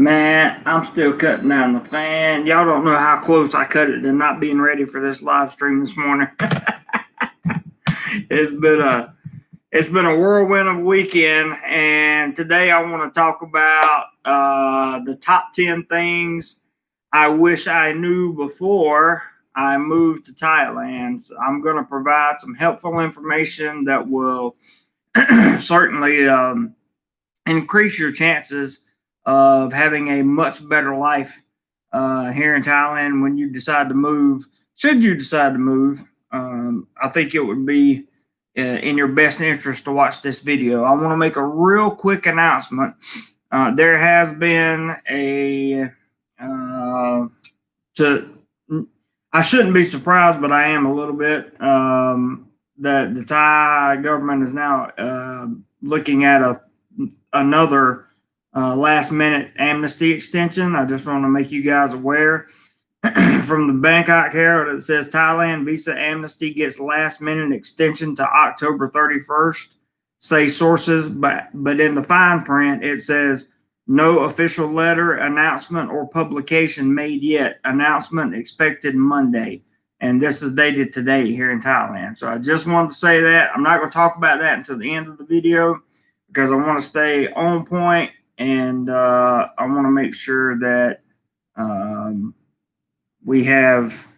Man, I'm still cutting down the plan. Y'all don't know how close I cut it to not being ready for this live stream this morning. it's been a it's been a whirlwind of a weekend, and today I want to talk about the top 10 things I wish I knew before I moved to Thailand. So I'm going to provide some helpful information that will certainly increase your chances of having a much better life here in Thailand when you decide to move. Should you decide to move, I think it would be in your best interest to watch this video. I want to make a real quick announcement. There has been I shouldn't be surprised, but I am a little bit, that the Thai government is now looking at another last minute amnesty extension. I just want to make you guys aware. From the Bangkok Herald, it says Thailand visa amnesty gets last minute extension to October 31st, say sources, but in the fine print it says no official letter, announcement, or publication made yet. Announcement expected Monday. And this is dated today here in Thailand. So I just wanted to say that. I'm not going to talk about that until the end of the video because I want to stay on point, and I want to make sure that we have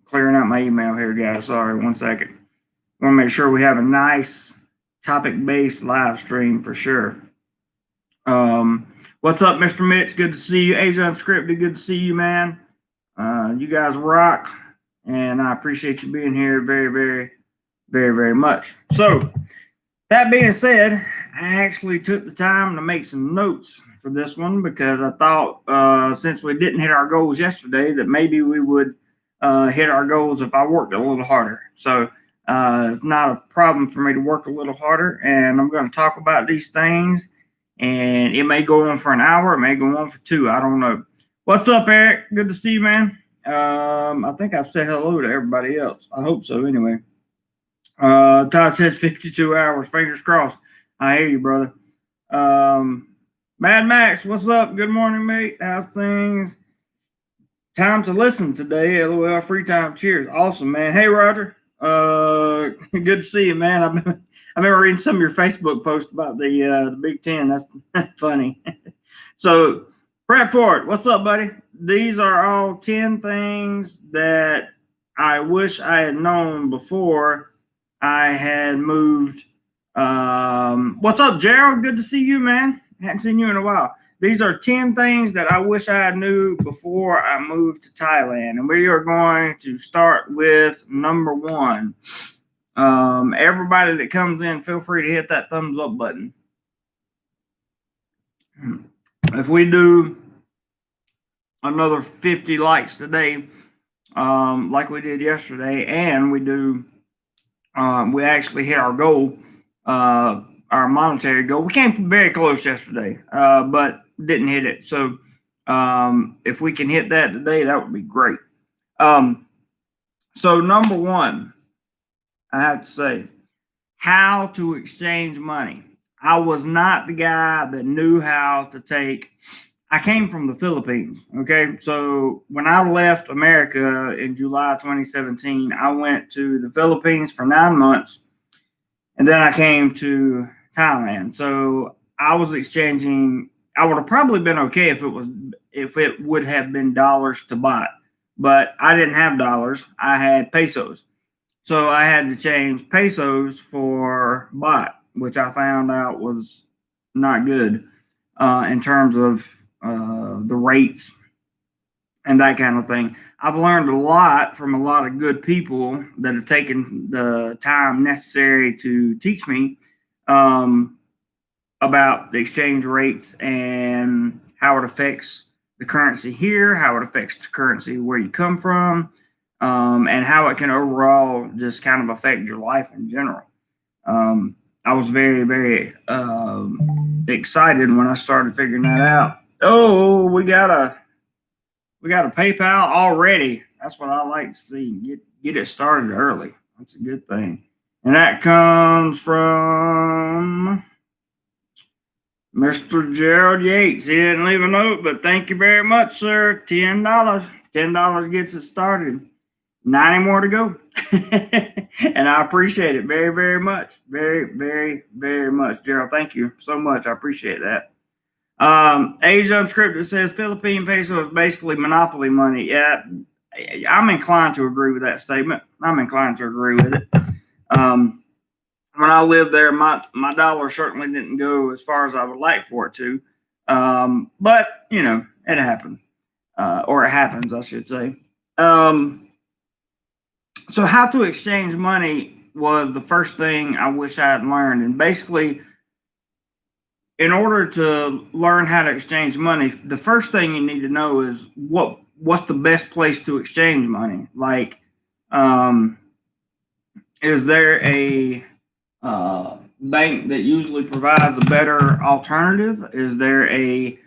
clearing out my email here, guys. Sorry, 1 second. I want to make sure we have a nice topic-based live stream for sure. What's up, Mr. Mitch? Good to see you. Asia Unscripted, good to see you, man. You guys rock, and I appreciate you being here very, very, very, very much. So, that being said, I actually took the time to make some notes for this one because I thought since we didn't hit our goals yesterday that maybe we would hit our goals if I worked a little harder. So it's not a problem for me to work a little harder, and I'm going to talk about these things, and it may go on for an hour, it may go on for 2, I don't know. What's up, Eric? Good to see you, man. I think I've said hello to everybody else. I hope so anyway. Todd says 52 hours. Fingers crossed. I hear you, brother. Mad Max, what's up? Good morning, mate. How's things? Time to listen today. LOL, free time. Cheers. Awesome, man. Hey, Roger. Good to see you, man. I've been reading some of your Facebook posts about the Big Ten. That's funny. So, Brett Ford, what's up, buddy? These are all 10 things that I wish I had known before I had moved. What's up, Gerald? Good to see you, man. Hadn't seen you in a while. These are 10 things that I wish I knew before I moved to Thailand. And we are going to start with number 1. Everybody that comes in, feel free to hit that thumbs up button. If we do another 50 likes today, like we did yesterday, and we actually hit our goal, our monetary goal. We came very close yesterday, but didn't hit it. So if we can hit that today, that would be great. So number 1, I have to say, how to exchange money. I was not the guy that knew how to take. I came from the Philippines, okay? So when I left America in July 2017, I went to the Philippines for 9 months, and then I came to Thailand. So I was exchanging. I would have probably been okay if it would have been dollars to baht, but I didn't have dollars. I had pesos. So I had to change pesos for baht, which I found out was not good in terms of the rates and that kind of thing. I've learned a lot from a lot of good people that have taken the time necessary to teach me about the exchange rates and how it affects the currency here, how it affects the currency where you come from, and how it can overall just kind of affect your life in general. I was very, very excited when I started figuring that out. Oh, we got a PayPal already. That's what I like to see. Get it started early. That's a good thing. And that comes from Mr. Gerald Yates, he didn't leave a note, but thank you very much, sir. $10. $10 gets it started. 90 more to go. And I appreciate it very, very much. Very, very, very much. Gerald, thank you so much. I appreciate that. Asia Unscripted says Philippine peso is basically monopoly money. Yeah, I'm inclined to agree with that statement. I'm inclined to agree with it. When I lived there, my dollar certainly didn't go as far as I would like for it to. But, it happened. Or it happens, I should say. So how to exchange money was the first thing I wish I had learned. And basically, in order to learn how to exchange money, the first thing you need to know is what's the best place to exchange money. Like, is there a bank that usually provides a better alternative? Is there a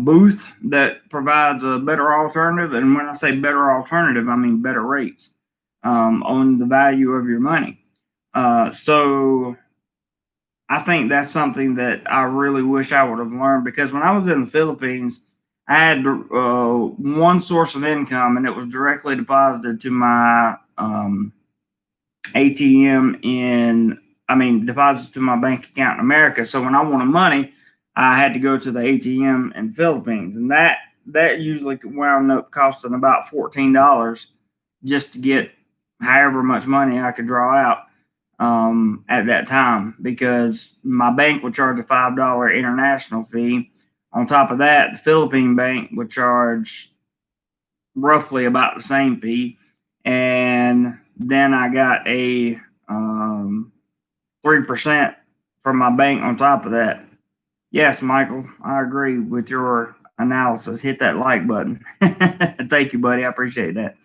booth that provides a better alternative? And when I say better alternative, I mean better rates on the value of your money. So I think that's something that I really wish I would have learned, because when I was in the Philippines, I had one source of income, and it was directly deposited to my ATM deposited to my bank account in America. So when I wanted money, I had to go to the ATM in the Philippines, and that usually wound up costing about $14 just to get however much money I could draw out at that time, because my bank would charge a $5 international fee. On top of that, the Philippine bank would charge roughly about the same fee, and then I got a 3% from my bank on top of that. Yes, Michael, I agree with your analysis. Hit that like button. Thank you, buddy. I appreciate that.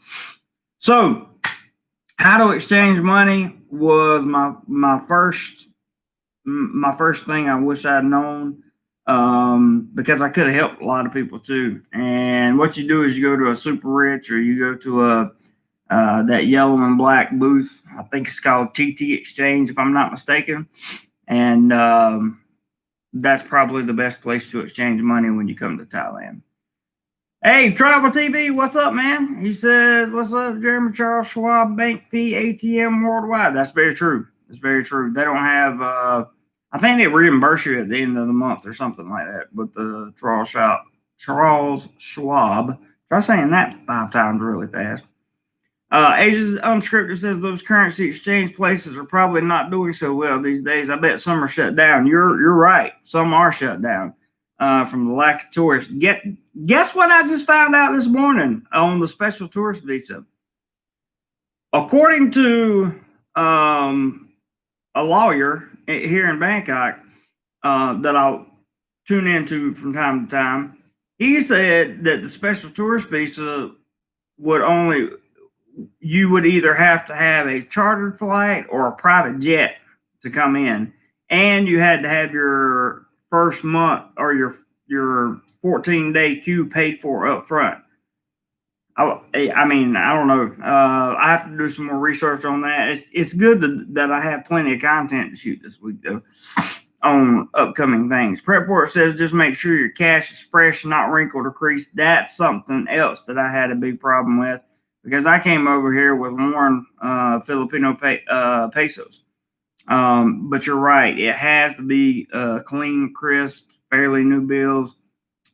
So, how to exchange money was my first thing I wish I'd known, because I could have helped a lot of people too. And what you do is you go to a super rich, or you go to that yellow and black booth. I think it's called TT Exchange, if I'm not mistaken. And that's probably the best place to exchange money when you come to Thailand. Hey, Travel TV, what's up, man? He says, "What's up, Jeremy Charles Schwab Bank Fee ATM Worldwide?" That's very true. That's very true. They don't have. I think they reimburse you at the end of the month or something like that. But the Charles Schwab. Try saying that 5 times really fast. Asia's Unscripted says those currency exchange places are probably not doing so well these days. I bet some are shut down. You're right. Some are shut down from the lack of tourists. Guess what I just found out this morning on the special tourist visa? According to a lawyer here in Bangkok that I'll tune into from time to time, he said that the special tourist visa you would either have to have a chartered flight or a private jet to come in, and you had to have your first month or your 14-day queue paid for up front. I mean, I don't know. I have to do some more research on that. It's good that I have plenty of content to shoot this week, though, on upcoming things. Prep for it says just make sure your cash is fresh, not wrinkled or creased. That's something else that I had a big problem with, because I came over here with worn Filipino pesos. But you're right. It has to be clean, crisp, fairly new bills.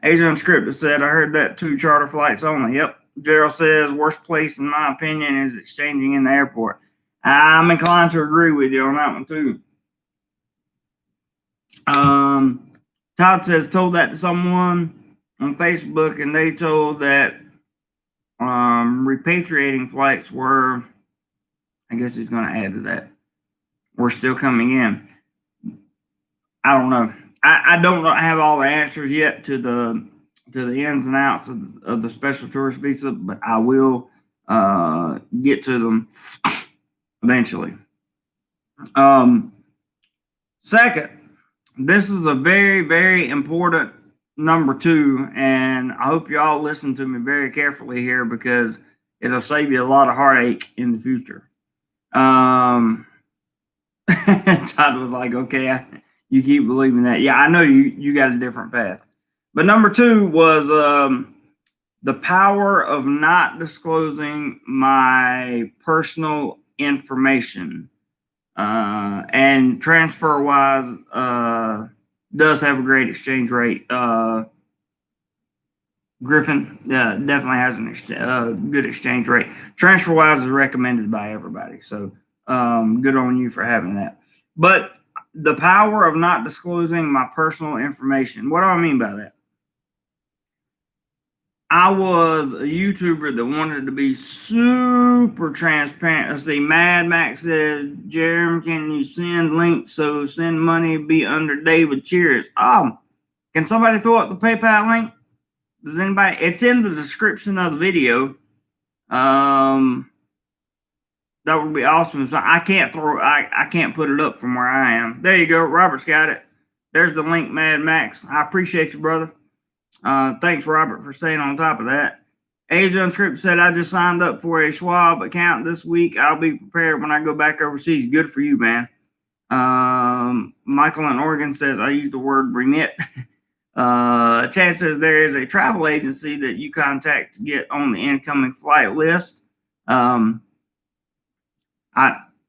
Asia Unscripted said, "I heard that 2 charter flights only." Yep. Gerald says, "Worst place, in my opinion, is exchanging in the airport." I'm inclined to agree with you on that one, too. Todd says, "Told that to someone on Facebook, and they told that repatriating flights were," I guess he's going to add to that, "we're still coming in." I don't know. I don't have all the answers yet to the ins and outs of the special tourist visa, but I will get to them eventually. Second, this is a very, very important number 2, and I hope you all listen to me very carefully here, because it'll save you a lot of heartache in the future. Todd was like, "Okay, You keep believing that. Yeah, I know you got a different path. But number 2 was the power of not disclosing my personal information. And TransferWise does have a great exchange rate. Griffin definitely has a good exchange rate. TransferWise is recommended by everybody, so good on you for having that. But the power of not disclosing my personal information. What do I mean by that? I was a YouTuber that wanted to be super transparent. Let's see, Mad Max said, Jeremy, can you send links so send money be under David Cheers? Can somebody throw up the PayPal link? Does anybody? It's in the description of the video. That would be awesome. So I can't put it up from where I am. There you go. Robert's got it. There's the link, Mad Max. I appreciate you, brother. Thanks, Robert, for staying on top of that. Asia Unscripted said, I just signed up for a Schwab account this week. I'll be prepared when I go back overseas. Good for you, man. Michael in Oregon says, I use the word remit. Chad says there is a travel agency that you contact to get on the incoming flight list. I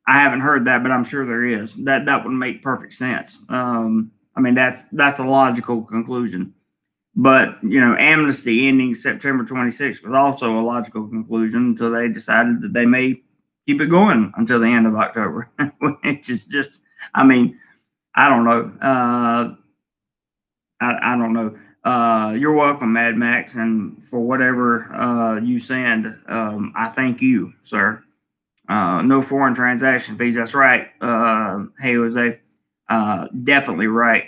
haven't heard that, but I'm sure there is. That would make perfect sense. I mean, that's a logical conclusion. But, amnesty ending September 26th was also a logical conclusion until they decided that they may keep it going until the end of October, which is just, I mean, I don't know. I don't know. You're welcome, Mad Max, and for whatever you send, I thank you, sir. No foreign transaction fees. That's right. Hey, Jose, definitely right.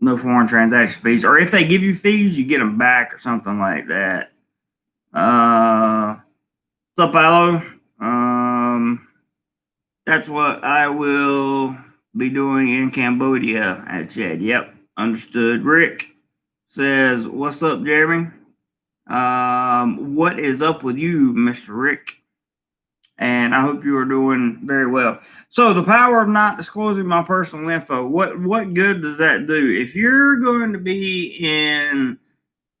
No foreign transaction fees, or if they give you fees, you get them back or something like that. What's up, Alo? That's what I will be doing in Cambodia. I said, yep, understood. Rick says, what's up, Jeremy? What is up with you, Mr. Rick? And I hope you are doing very well. So the power of not disclosing my personal info, what good does that do? If you're going to be in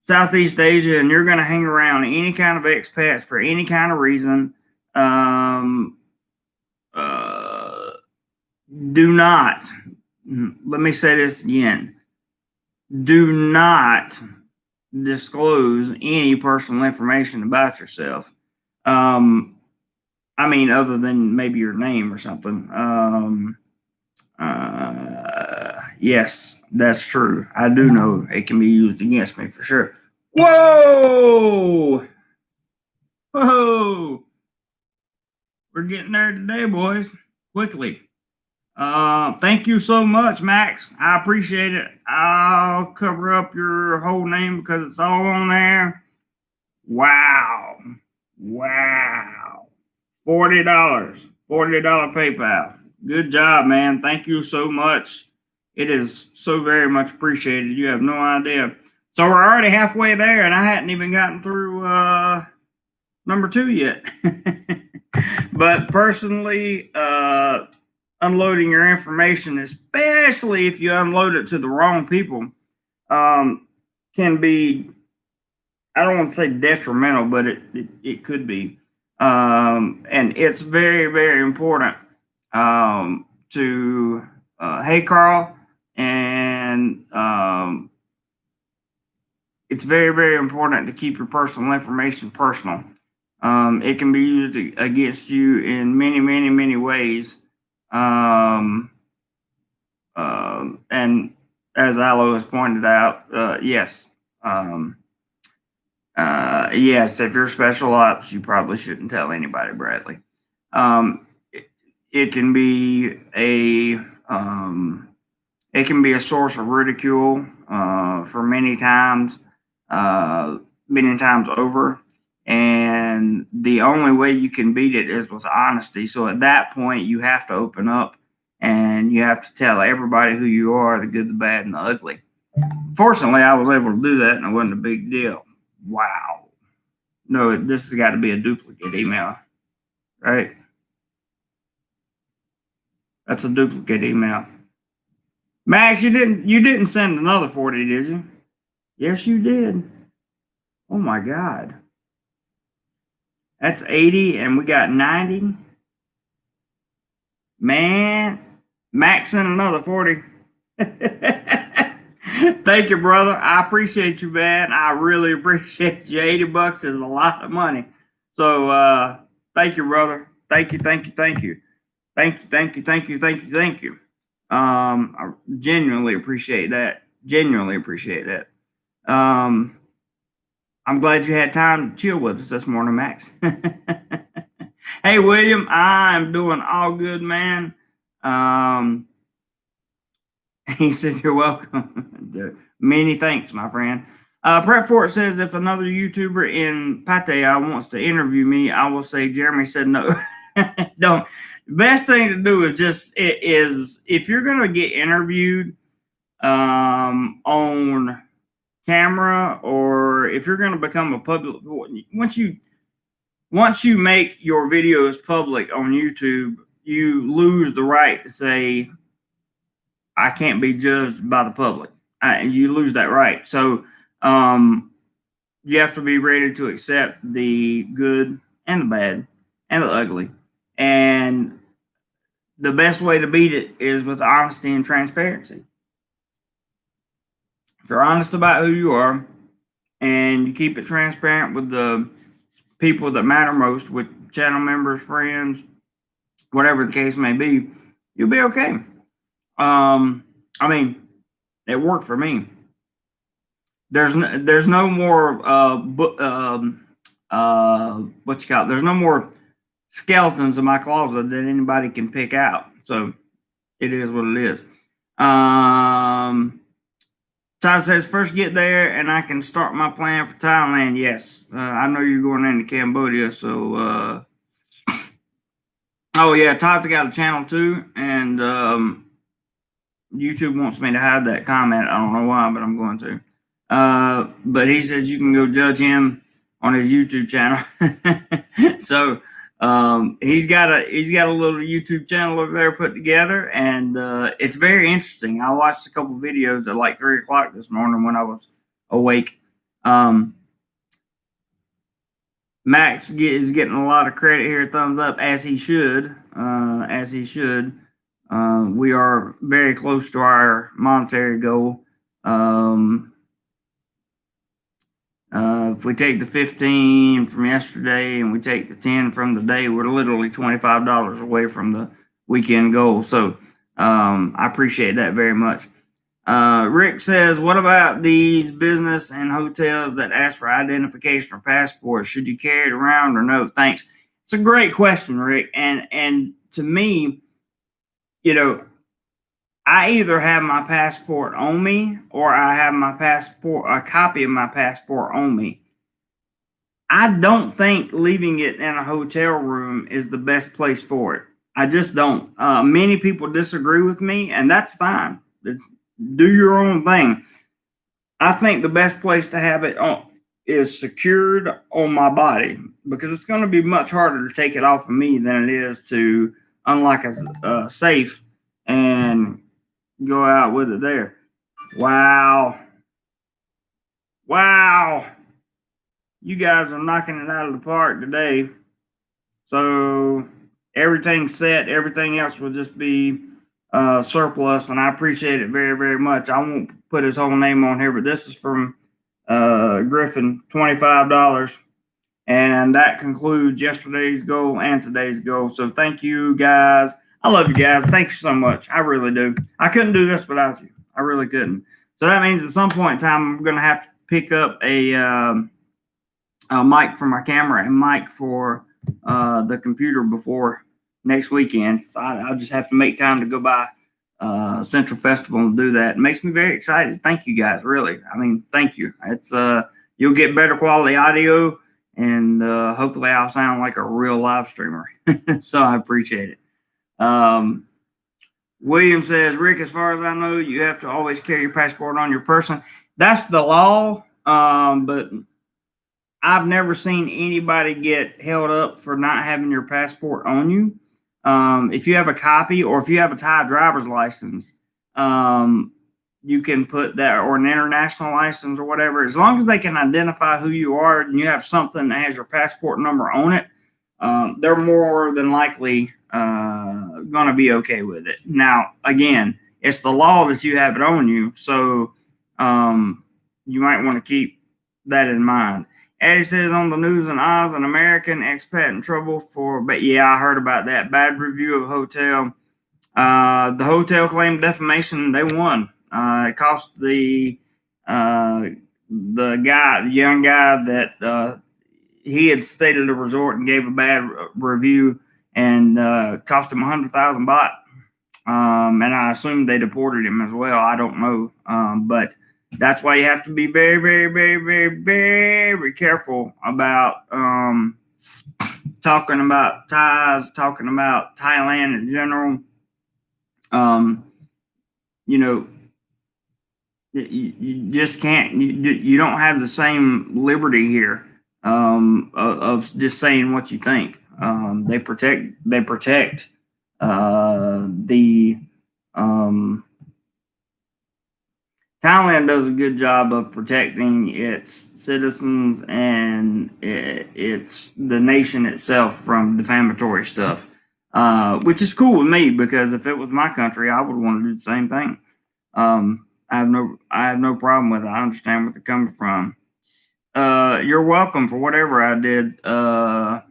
Southeast Asia and you're going to hang around any kind of expats for any kind of reason, do not, let me say this again, do not disclose any personal information about yourself. I mean, other than maybe your name or something. Yes, that's true. I do know it can be used against me for sure. Whoa! Whoa! We're getting there today, boys. Quickly. Thank you so much, Max. I appreciate it. I'll cover up your whole name because it's all on there. Wow. $40. $40 PayPal. Good job, man. Thank you so much. It is so very much appreciated. You have no idea. So we're already halfway there, and I hadn't even gotten through number 2 yet. But personally, unloading your information, especially if you unload it to the wrong people, can be, I don't want to say detrimental, but it could be. And it's very, very important to, hey, Carl, and it's very, very important to keep your personal information personal. It can be used against you in many, many, many ways. And as Alo has pointed out, yes. Yes, if you're special ops, you probably shouldn't tell anybody, Bradley. It can be a source of ridicule for many times over. And the only way you can beat it is with honesty. So at that point, you have to open up and you have to tell everybody who you are, the good, the bad, and the ugly. Fortunately, I was able to do that, and it wasn't a big deal. Wow. No, this has got to be a duplicate email, right? That's a duplicate email. Max, you didn't send another 40, did you? Yes, you did. Oh my God. That's 80 and we got 90. Man, Max sent another 40. Thank you, brother. I appreciate you, man. I really appreciate you. $80 is a lot of money. So thank you, brother. Thank you, thank you, thank you. Thank you, thank you, thank you, thank you, thank you. I genuinely appreciate that. Genuinely appreciate that. I'm glad you had time to chill with us this morning, Max. Hey, William, I'm doing all good, man. He said, "You're welcome." Many thanks, my friend. Prep Fort says, if another YouTuber in Pattaya wants to interview me, I will say Jeremy said no. Don't. The best thing to do is if you're going to get interviewed on camera, or if you're going to become a public, once you make your videos public on YouTube, you lose the right to say, I can't be judged by the public. You lose that right. So you have to be ready to accept the good and the bad and the ugly. And the best way to beat it is with honesty and transparency. If you're honest about who you are and you keep it transparent with the people that matter most, with channel members, friends, whatever the case may be, you'll be okay. I mean, it worked for me. There's no more what you call it? There's no more skeletons in my closet that anybody can pick out. So it is what it is. Todd says, first get there and I can start my plan for Thailand. Yes, I know you're going into Cambodia, so oh yeah, Todd's got a channel too, and YouTube wants me to hide that comment. I don't know why, but I'm going to. But he says you can go judge him on his YouTube channel. So he's got a little YouTube channel over there put together, and it's very interesting. I watched a couple videos at like 3 o'clock this morning when I was awake. Max is getting a lot of credit here, thumbs up, as he should. As he should. We are very close to our monetary goal. If we take the 15 from yesterday and we take the 10 from the day, we're literally $25 away from the weekend goal. So I appreciate that very much. Rick says, what about these business and hotels that ask for identification or passport? Should you carry it around or no? Thanks. It's a great question, Rick. And to me, I either have my passport on me or I have a copy of my passport on me. I don't think leaving it in a hotel room is the best place for it. I just don't. Many people disagree with me, and that's fine. Do your own thing. I think the best place to have it is secured on my body, because it's going to be much harder to take it off of me than it is to unlock a safe and go out with it there. Wow. You guys are knocking it out of the park today. So everything's set. Everything else will just be surplus, and I appreciate it very, very much. I won't put his whole name on here, but this is from Griffin, $25. And that concludes yesterday's goal and today's goal. So thank you, guys. I love you guys. Thank you so much. I really do. I couldn't do this without you. I really couldn't. So that means at some point in time, I'm going to have to pick up a mic for my camera and mic for the computer before next weekend. I'll just have to make time to go by Central Festival and do that. It makes me very excited. Thank you, guys. Really. I mean, thank you. It's you'll get better quality audio, and hopefully I'll sound like a real live streamer. So I appreciate it. William says, Rick, as far as I know, you have to always carry your passport on your person. That's the law, but I've never seen anybody get held up for not having your passport on you. If you have a copy, or if you have a Thai driver's license, you can put that, or an international license or whatever, as long as they can identify who you are and you have something that has your passport number on it, they're more than likely going to be okay with it. Now, again, it's the law that you have it on you, so you might want to keep that in mind. Eddie says on the news in Oz, an American expat in trouble for, but yeah, I heard about that. Bad review of a hotel. The hotel claimed defamation. They won. It cost the young guy that he had stayed at a resort and gave a bad review, and cost him 100,000 baht. And I assume they deported him as well. I don't know, but that's why you have to be very, very, very, very, very careful about talking about ties, talking about Thailand in general. You know, you just can't. You don't have the same liberty here of just saying what you think. They protect the Thailand does a good job of protecting its citizens and it's the nation itself from defamatory stuff, which is cool with me because if it was my country, I would want to do the same thing. I have no problem with it. I understand where they're coming from. You're welcome for whatever I did, Todd.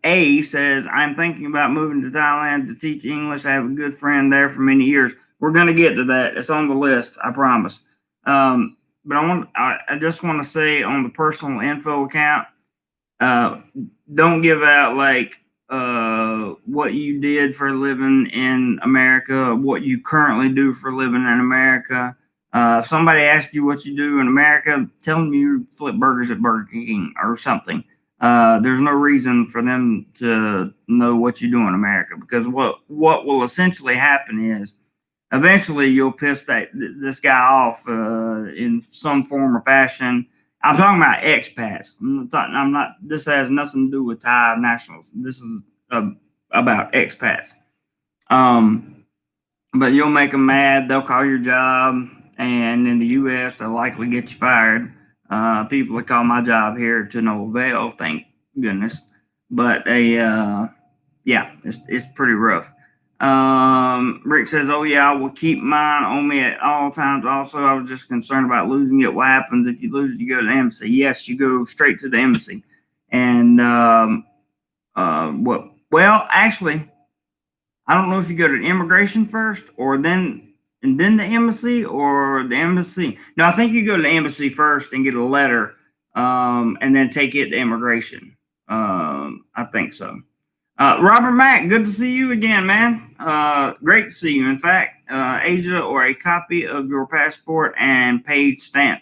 A says, I'm thinking about moving to Thailand to teach English. I have a good friend there for many years. We're going to get to that. It's on the list, I promise. But I just want to say on the personal info account, don't give out like what you did for a living in America, what you currently do for a living in America. If somebody asks you what you do in America, tell them you flip burgers at Burger King or something. There's no reason for them to know what you do in America because what will essentially happen is eventually you'll piss this guy off in some form or fashion. I'm talking about expats. I'm not. This has nothing to do with Thai nationals. This is about expats. But you'll make them mad. They'll call your job, and in the U.S., they'll likely get you fired. People that call my job here to no avail, thank goodness. But yeah, it's pretty rough. Rick says, "Oh yeah, I will keep mine on me at all times." Also, I was just concerned about losing it. What happens if you lose it? You go to the embassy. Yes, you go straight to the embassy. And what? Well, actually, I don't know if you go to immigration first or then the embassy or the embassy. No, I think you go to the embassy first and get a letter, and then take it to immigration. I think so. Robert Mack, good to see you again, man. Great to see you. In fact, Asia or a copy of your passport and page stamp.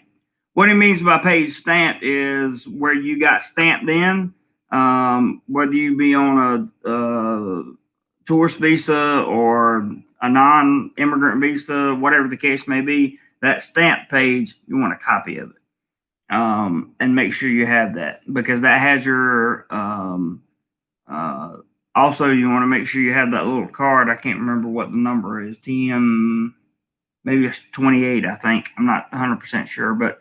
What he means by page stamp is where you got stamped in, whether you be on a tourist visa or a non-immigrant visa, whatever the case may be, that stamp page, you want a copy of it. And make sure you have that because that has your also you want to make sure you have that little card. I can't remember what the number is. TM maybe it's 28, I think. I'm not 100% sure, but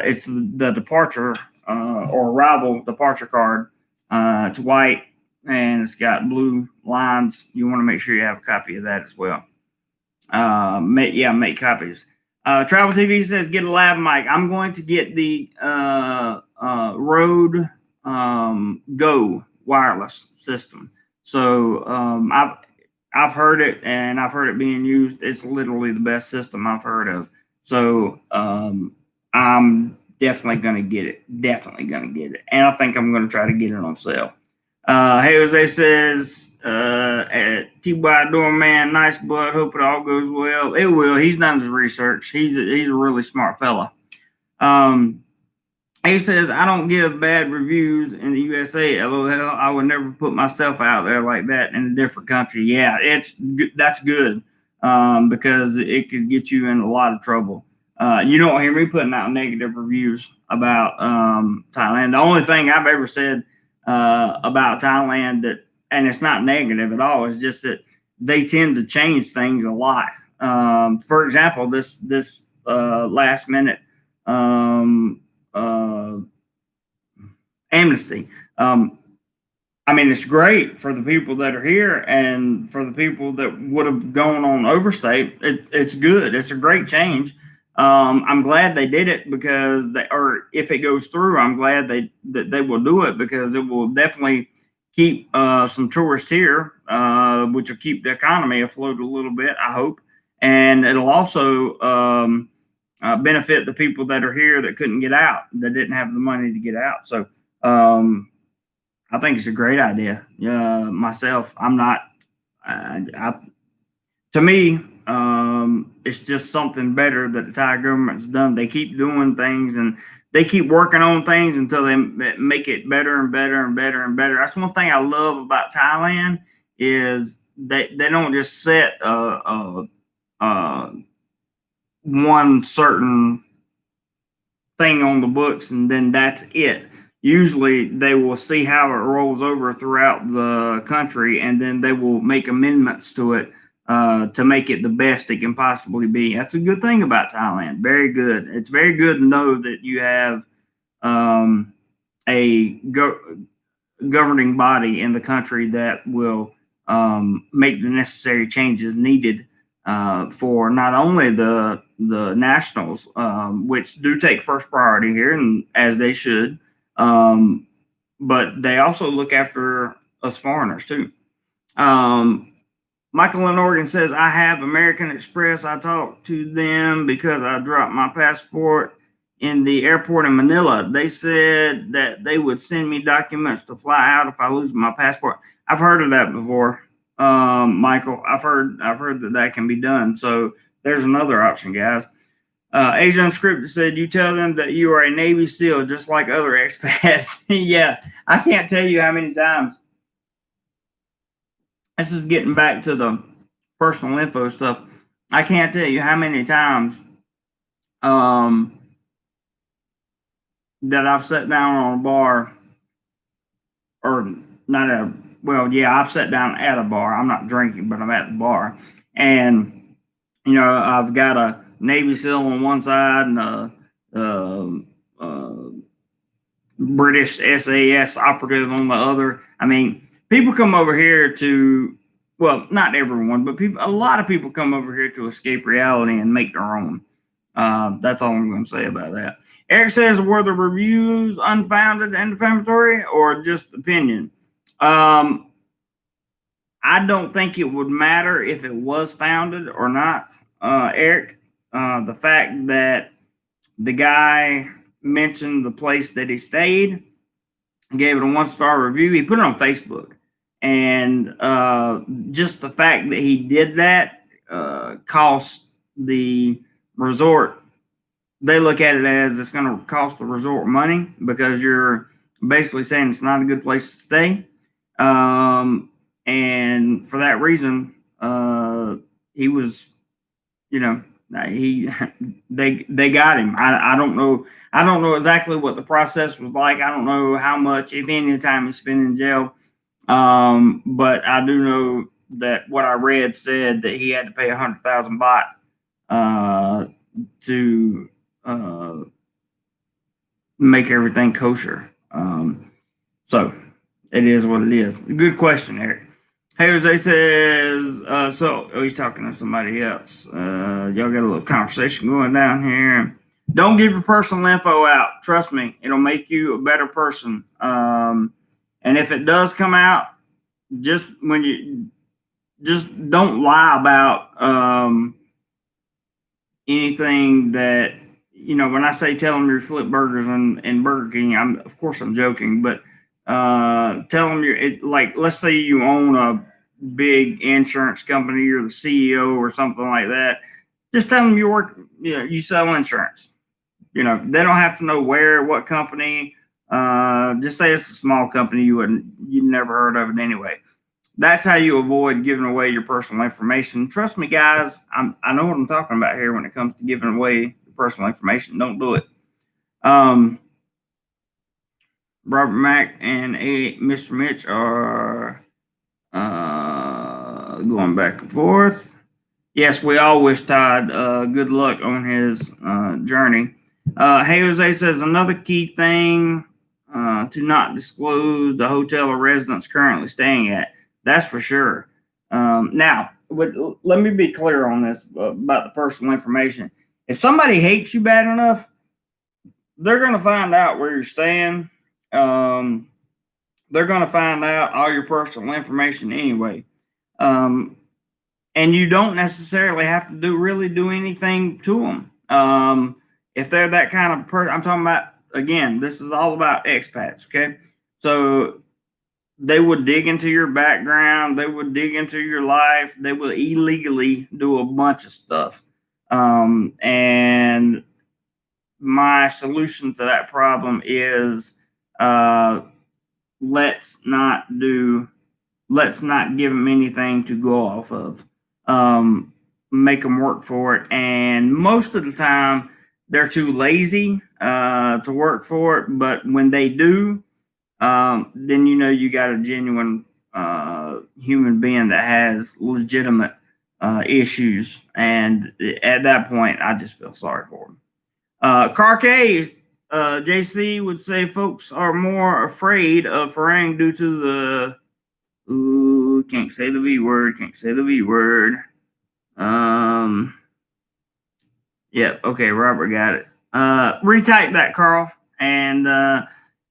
it's the departure or arrival departure card. It's white and it's got blue lines. You want to make sure you have a copy of that as well. Make copies. Travel TV says get a lav mic. I'm going to get the Rode Go wireless system. So I've heard it and I've heard it being used. It's literally the best system I've heard of. So I'm definitely going to get it. And I think I'm going to try to get it on sale. Hey Jose says, T.Y. Doorman, nice bud. Hope it all goes well. It will. He's done his research. He's a really smart fella. He says, I don't give bad reviews in the USA. LOL. I would never put myself out there like that in a different country. Yeah, that's good because it could get you in a lot of trouble. You don't hear me putting out negative reviews about Thailand. The only thing I've ever said about Thailand and it's not negative at all, is just that they tend to change things a lot. For example, this last minute amnesty. I mean, it's great for the people that are here and for the people that would have gone on overstay. It's good. It's a great change. I'm glad they did it because or if it goes through, I'm glad that they will do it because it will definitely keep some tourists here, which will keep the economy afloat a little bit, I hope. And it'll also benefit the people that are here that couldn't get out, that didn't have the money to get out. So, I think it's a great idea. Myself, I'm not. To me, it's just something better that the Thai government's done. They keep doing things and they keep working on things until they make it better and better and better and better. That's one thing I love about Thailand is they don't just set one certain thing on the books and then that's it. Usually they will see how it rolls over throughout the country and then they will make amendments to it to make it the best it can possibly be. That's a good thing about Thailand. Very good. It's very good to know that you have a governing body in the country that will make the necessary changes needed for not only the nationals, which do take first priority here, and as they should, but they also look after us foreigners too. Michael in Oregon says, I have American Express. I talked to them because I dropped my passport in the airport in Manila. They said that they would send me documents to fly out if I lose my passport. I've heard of that before, Michael. I've heard that can be done. So there's another option, guys. Asia Unscripted said, you tell them that you are a Navy SEAL just like other expats. Yeah, I can't tell you how many times. This is getting back to the personal info stuff. I can't tell you how many times that I've sat down on a bar or not a well, yeah, I've sat down at a bar. I'm not drinking, but I'm at the bar. And I've got a Navy SEAL on one side and a British SAS operative on the other. I mean, people come over here to, well, not everyone, but a lot of people come over here to escape reality and make their own. That's all I'm going to say about that. Eric says, were the reviews unfounded and defamatory or just opinion? I don't think it would matter if it was founded or not, Eric. The fact that the guy mentioned the place that he stayed, gave it a 1-star review. He put it on Facebook. And just the fact that he did that cost the resort. They look at it as it's going to cost the resort money because you're basically saying it's not a good place to stay. And for that reason, he was, they got him. I don't know exactly what the process was like. I don't know how much, if any, time he spent in jail. But I do know that what I read said that he had to pay 100,000 baht to make everything kosher. So it is what it is. Good question, Eric. Hey, Jose says, he's talking to somebody else. Y'all got a little conversation going down here. Don't give your personal info out. Trust me, it'll make you a better person. And if it does come out, just don't lie about anything that, when I say tell them you flip burgers in Burger King, of course I'm joking, but tell them like, let's say you own a big insurance company, you're the CEO or something like that. Just tell them you sell insurance. They don't have to know what company. Just say it's a small company you've never heard of it anyway. That's how you avoid giving away your personal information. Trust me, guys, I know what I'm talking about here when it comes to giving away your personal information. Don't do it. Robert Mack and Mr. Mitch are going back and forth. Yes, we all wish Todd good luck on his journey. Hey Jose says another key thing to not disclose the hotel or residence currently staying at. That's for sure. Now, let me be clear on this about the personal information. If somebody hates you bad enough, they're going to find out where you're staying. They're going to find out all your personal information anyway. And you don't necessarily have to do anything to them. If they're that kind of person, I'm talking about, again, this is all about expats, okay? So they would dig into your background, they would dig into your life, they will illegally do a bunch of stuff. And my solution to that problem is let's not give them anything to go off of. Make them work for it. And most of the time, they're too lazy to work for it. But when they do, then you got a genuine human being that has legitimate issues. And at that point, I just feel sorry for them. Carkay, JC would say folks are more afraid of foreign due to the can't say the V word. Yep. Okay. Robert got it. Retype that, Carl. And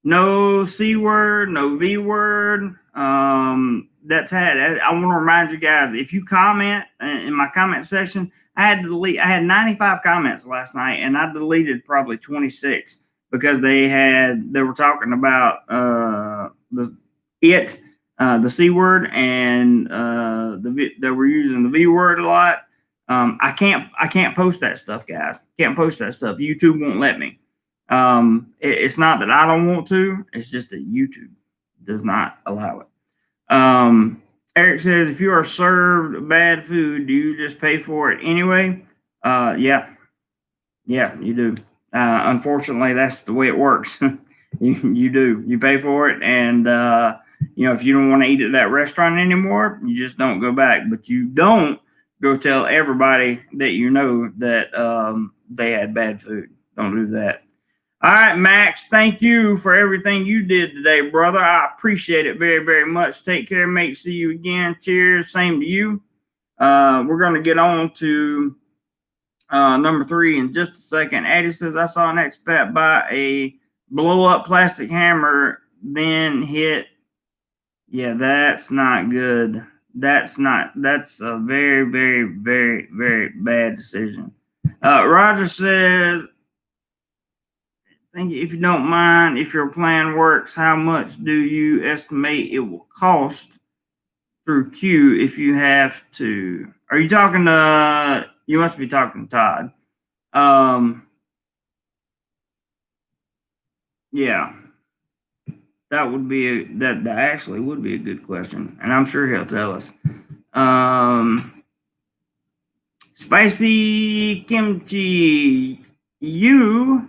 no C word, no V word. That's it. I want to remind you guys, if you comment in my comment section, I had to delete. I had 95 comments last night, and I deleted probably 26 because they were talking about the C word, and they were using the V word a lot. I can't post that stuff, guys. Can't post that stuff. YouTube won't let me. It's not that I don't want to. It's just that YouTube does not allow it. Eric says, if you are served bad food, do you just pay for it anyway? Yeah, you do. Unfortunately, that's the way it works. you do. You pay for it, and if you don't want to eat at that restaurant anymore, you just don't go back. But you don't go tell everybody that you know that they had bad food. Don't do that. All right, Max, thank you for everything you did today, brother. I appreciate it very, very much. Take care, mate. See you again. Cheers. Same to you. We're going to get on to number 3 in just a second. Addie says, I saw an expat buy a blow-up plastic hammer, then hit. Yeah, that's not good. That's a very, very, very, very bad decision. Roger says, thank you. If you don't mind, if your plan works, how much do you estimate it will cost through Q if you have to? Are you talking to? You must be talking to Todd. Yeah, that would be that actually would be a good question, and I'm sure he'll tell us. Spicy kimchi, you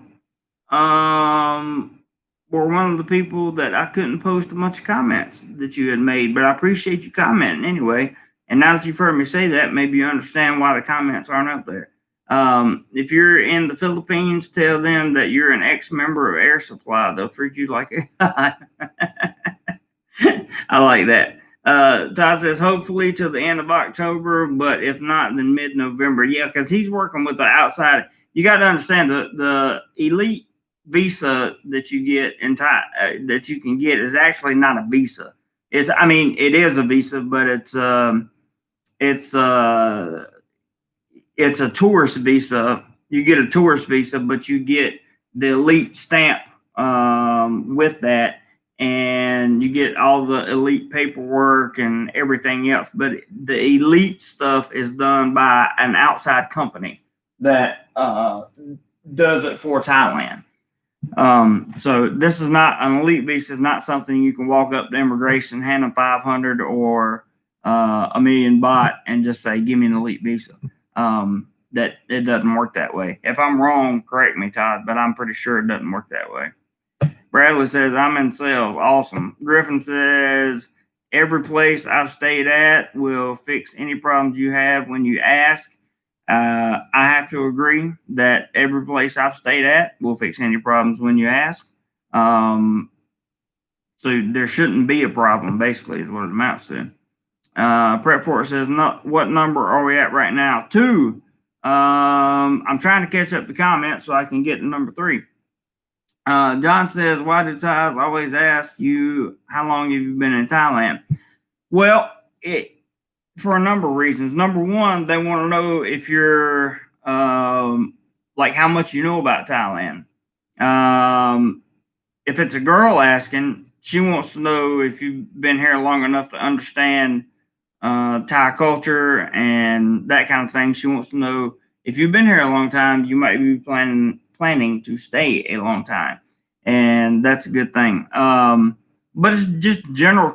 were one of the people that I couldn't post a bunch of comments that you had made, but I appreciate you commenting anyway. And now that you've heard me say that, maybe you understand why the comments aren't up there. If you're in the Philippines, tell them that you're an ex-member of Air Supply. They'll treat you like a god. I like that. Todd says, hopefully till the end of October, but if not, then mid-November. Yeah, because he's working with the outside. You got to understand the elite visa that you get in that you can get is actually not a visa. It is a visa, but it's a tourist visa. You get a tourist visa, but you get the elite stamp with that, and you get all the elite paperwork and everything else. But the elite stuff is done by an outside company that does it for Thailand. So this is not an elite visa. Is not something you can walk up to immigration, hand them 500 or a million baht, and just say, "Give me an elite visa." That it doesn't work that way. If I'm wrong, correct me, Todd, but I'm pretty sure it doesn't work that way. Bradley says, I'm in sales. Awesome. Griffin says, every place I've stayed at will fix any problems you have when you ask. I have to agree that every place I've stayed at will fix any problems when you ask. Um, so there shouldn't be a problem, basically, is what it amounts to. Prep for it says, what number are we at right now? 2. I'm trying to catch up the comments so I can get to number 3. John says, why do Thais always ask you how long have you been in Thailand? Well, for a number of reasons. Number one, they want to know if you're like how much you know about Thailand. If it's a girl asking, she wants to know if you've been here long enough to understand Thai culture and that kind of thing. She wants to know if you've been here a long time, you might be planning to stay a long time, and that's a good thing. But it's just general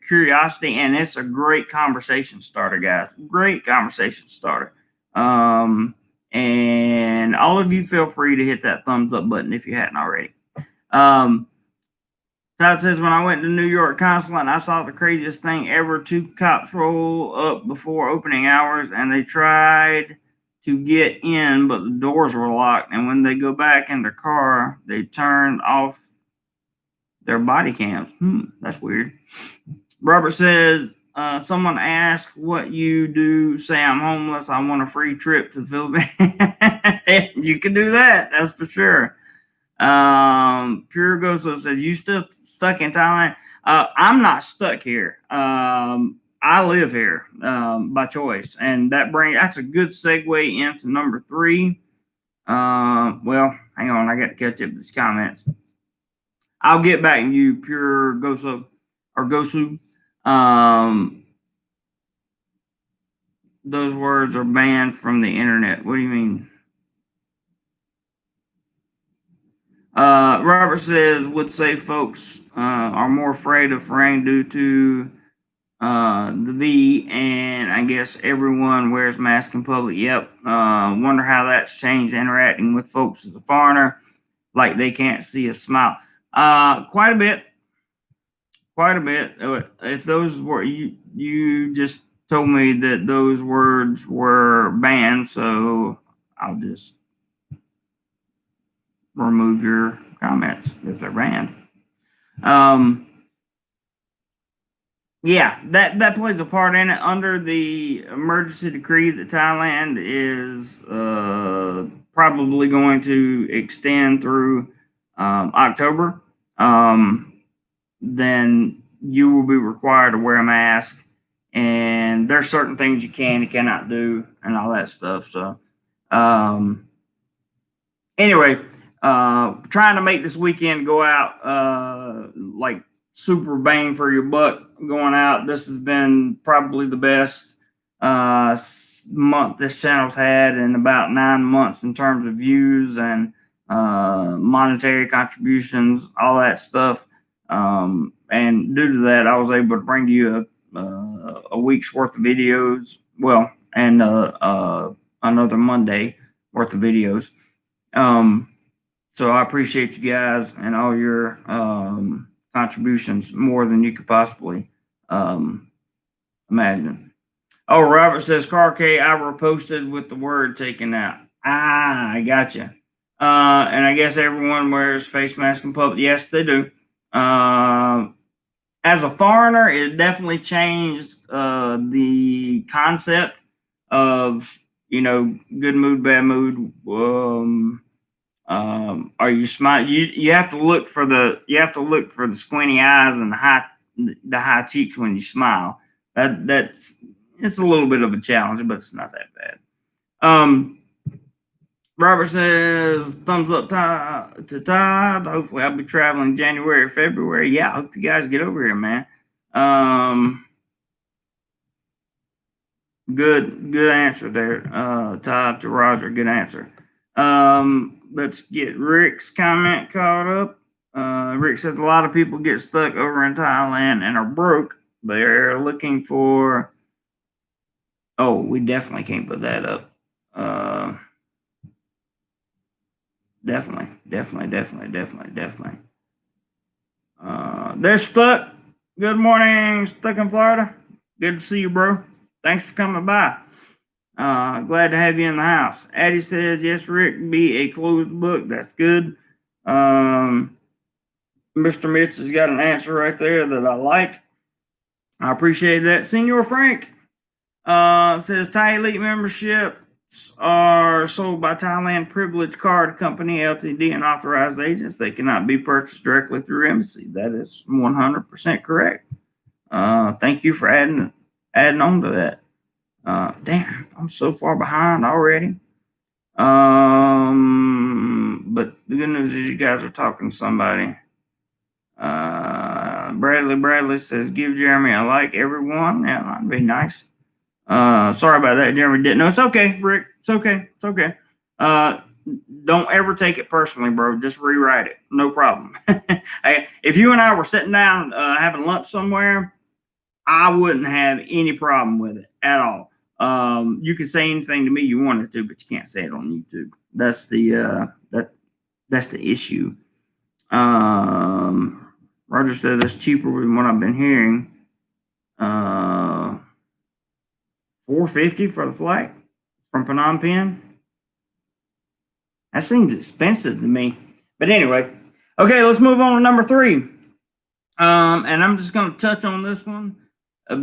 curiosity, and it's a great conversation starter, guys. Great conversation starter. And all of you feel free to hit that thumbs up button if you hadn't already. Todd says, when I went to New York Consulate, I saw the craziest thing ever. 2 cops roll up before opening hours, and they tried to get in, but the doors were locked. And when they go back in their car, they turned off their body cams. That's weird. Robert says, someone asked what you do. Say I'm homeless. I want a free trip to the Philippines. You can do that. That's for sure. Pure Goso says, you still stuck in Thailand? I'm not stuck here. I live here by choice, and that's a good segue into number 3. Well, hang on, I got to catch up with these comments. I'll get back to you, Pure Goso or Gosu. Those words are banned from the internet. What do you mean? Robert says, would say folks are more afraid of rain due to the V, and I guess everyone wears masks in public. Yep. Wonder how that's changed interacting with folks as a foreigner, like they can't see a smile. Quite a bit. If those were you just told me that those words were banned, so I'll just remove your comments if they're banned. Yeah, that plays a part in it. Under the emergency decree that Thailand is probably going to extend through October, then you will be required to wear a mask, and there's certain things you can and cannot do and all that stuff. So anyway, trying to make this weekend go out like super bang for your buck going out. This has been probably the best month this channel's had in about 9 months in terms of views and monetary contributions, all that stuff. And due to that, I was able to bring you a week's worth of videos. Well, and another Monday worth of videos. So I appreciate you guys and all your contributions more than you could possibly imagine. Oh, Robert says, Car K, I reposted with the word taken out. I gotcha. And I guess everyone wears face masks in public. Yes, they do. As a foreigner, it definitely changed the concept of, good mood, bad mood. Are you smile? You have to look for the squinty eyes and the high cheeks when you smile. It's a little bit of a challenge, but it's not that bad. Robert says, thumbs up to Todd. Hopefully I'll be traveling January or February. Yeah, I hope you guys get over here, man. Good answer there, Todd to Roger. Good answer. Let's get Rick's comment caught up. Rick says, a lot of people get stuck over in Thailand and are broke. They're looking for... Oh, we definitely can't put that up. Definitely. They're stuck Good morning, stuck in Florida. Good to see you, bro. Thanks for coming by. Glad to have you in the house. Addie says, yes, Rick, be a closed book. That's good. Mr. Mitch has got an answer right there that I like. I appreciate that. Senor Frank says Thai Elite memberships are sold by Thailand Privilege Card Company, Ltd, and authorized agents. They cannot be purchased directly through embassy. That is 100% correct. Thank you for adding on to that. Damn, I'm so far behind already. But the good news is you guys are talking to somebody. Bradley says, give Jeremy a like, everyone. Yeah, that'd be nice. Sorry about that, Jeremy didn't know. It's okay, Rick. It's okay. It's okay. Don't ever take it personally, bro. Just rewrite it. No problem. If you and I were sitting down having lunch somewhere, I wouldn't have any problem with it at all. You can say anything to me you wanted to, but you can't say it on YouTube. That's that's the issue. Roger says that's cheaper than what I've been hearing. $450 for the flight from Phnom Penh. That seems expensive to me. But anyway, okay, let's move on to number 3. And I'm just going to touch on this one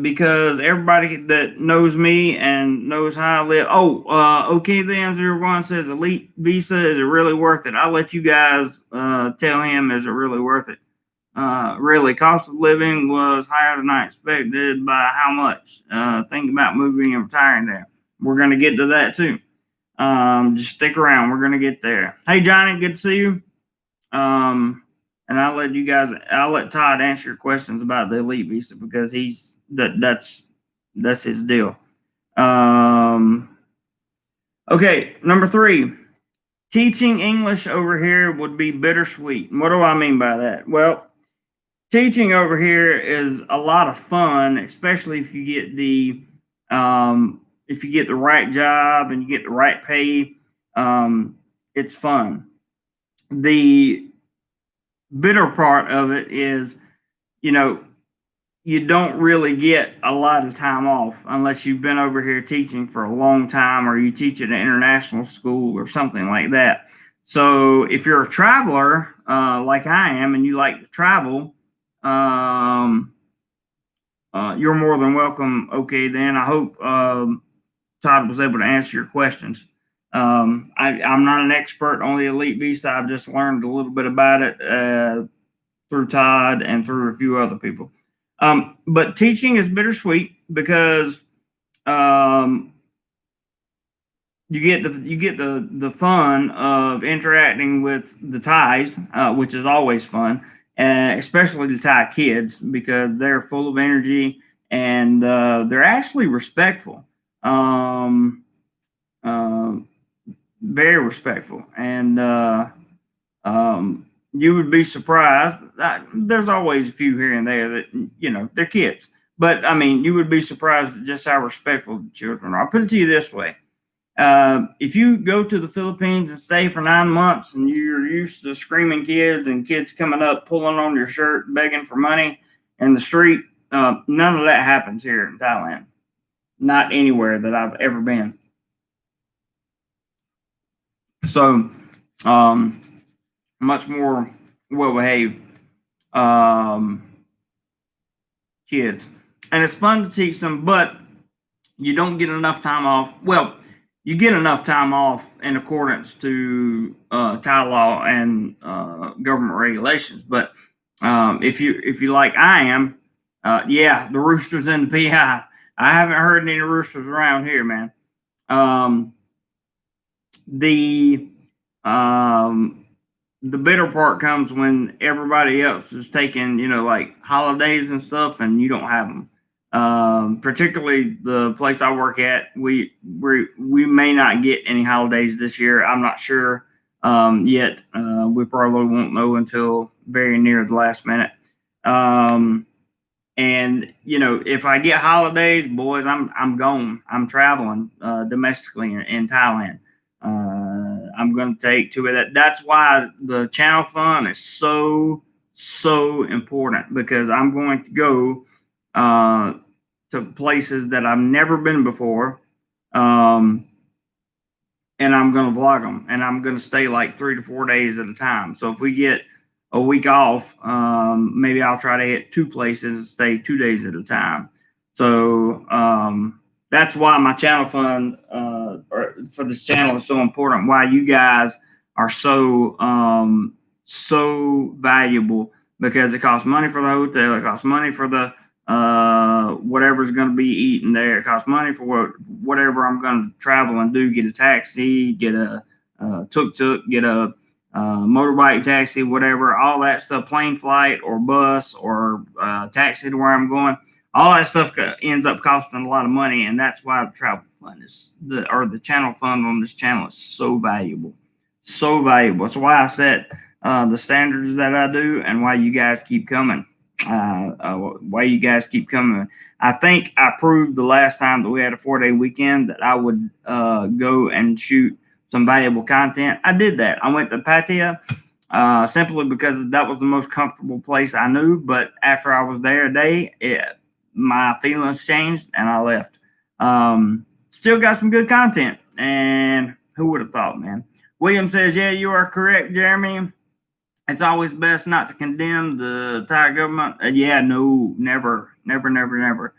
because everybody that knows me and knows how I live. Okay, then 01 says Elite Visa, is it really worth it? I'll let you guys tell him, is it really worth it? Really, cost of living was higher than I expected. By how much? Think about moving and retiring there. We're going to get to that too. Just stick around. We're going to get there. Hey, Johnny, good to see you. And I'll let Todd answer your questions about the Elite Visa because that's his deal. Okay, number 3. Teaching English over here would be bittersweet. What do I mean by that? Well, teaching over here is a lot of fun, especially if you get the right job and you get the right pay. It's fun. The bitter part of it is, you don't really get a lot of time off unless you've been over here teaching for a long time or you teach at an international school or something like that. So if you're a traveler like I am and you like to travel, you're more than welcome. Okay, then I hope Todd was able to answer your questions. I'm not an expert on the Elite Visa. I've just learned a little bit about it through Todd and through a few other people. But teaching is bittersweet because you get the fun of interacting with the Thais, which is always fun, especially the Thai kids because they're full of energy and they're actually respectful, very respectful, and you would be surprised. There's always a few here and there that they're kids, but I mean you would be surprised at just how respectful the children are. I'll put it to you this way. If you go to the Philippines and stay for 9 months and you're used to screaming kids and kids coming up, pulling on your shirt, begging for money in the street, none of that happens here in Thailand. Not anywhere that I've ever been. So, much more well behaved kids. And it's fun to teach them, but you don't get enough time off. Well, you get enough time off in accordance to Thai law and government regulations. But if you like I am, the roosters in the PI. I haven't heard any roosters around here, man. The bitter part comes when everybody else is taking, like holidays and stuff, and you don't have them. Particularly the place I work at, we may not get any holidays this year. I'm not sure yet. We probably won't know until very near the last minute. And if I get holidays, boys, I'm gone. I'm traveling domestically in Thailand. I'm going to take to it. That's why the channel fund is so so important because I'm going to go to places that I've never been before. Um, and I'm going to vlog them, and I'm going to stay like 3 to 4 days at a time. So if we get a week off, maybe I'll try to hit 2 places and stay 2 days at a time. So that's why my channel fund for this channel is so important. Why you guys are so valuable, because it costs money for the hotel, it costs money for the whatever's going to be eaten there. It costs money for whatever I'm going to travel and do. Get a taxi, get a tuk-tuk, get a motorbike taxi, whatever, all that stuff, plane flight or bus or taxi to where I'm going. All that stuff ends up costing a lot of money, and that's why the travel fund is the channel fund on this channel is so valuable, so valuable. That's why I set the standards that I do, and why you guys keep coming. Why you guys keep coming. I think I proved the last time that we had a 4-day weekend that I would go and shoot some valuable content. I did that. I went to Pattaya simply because that was the most comfortable place I knew. But after I was there a day, my feelings changed and I left. Still got some good content. And who would have thought, man? William says, yeah, you are correct, Jeremy. It's always best not to condemn the Thai government. Yeah, no, never, never, never, never.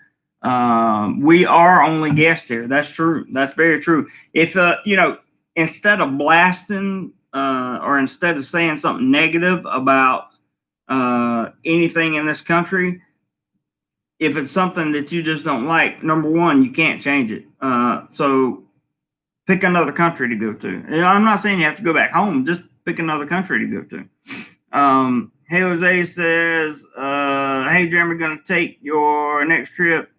We are only guests here. That's true. That's very true. If instead of blasting or instead of saying something negative about anything in this country, if it's something that you just don't like, number one, you can't change it. So pick another country to go to. I'm not saying you have to go back home. Just pick another country to go to. Hey, Jose says, hey, Jeremy, going to take your next trip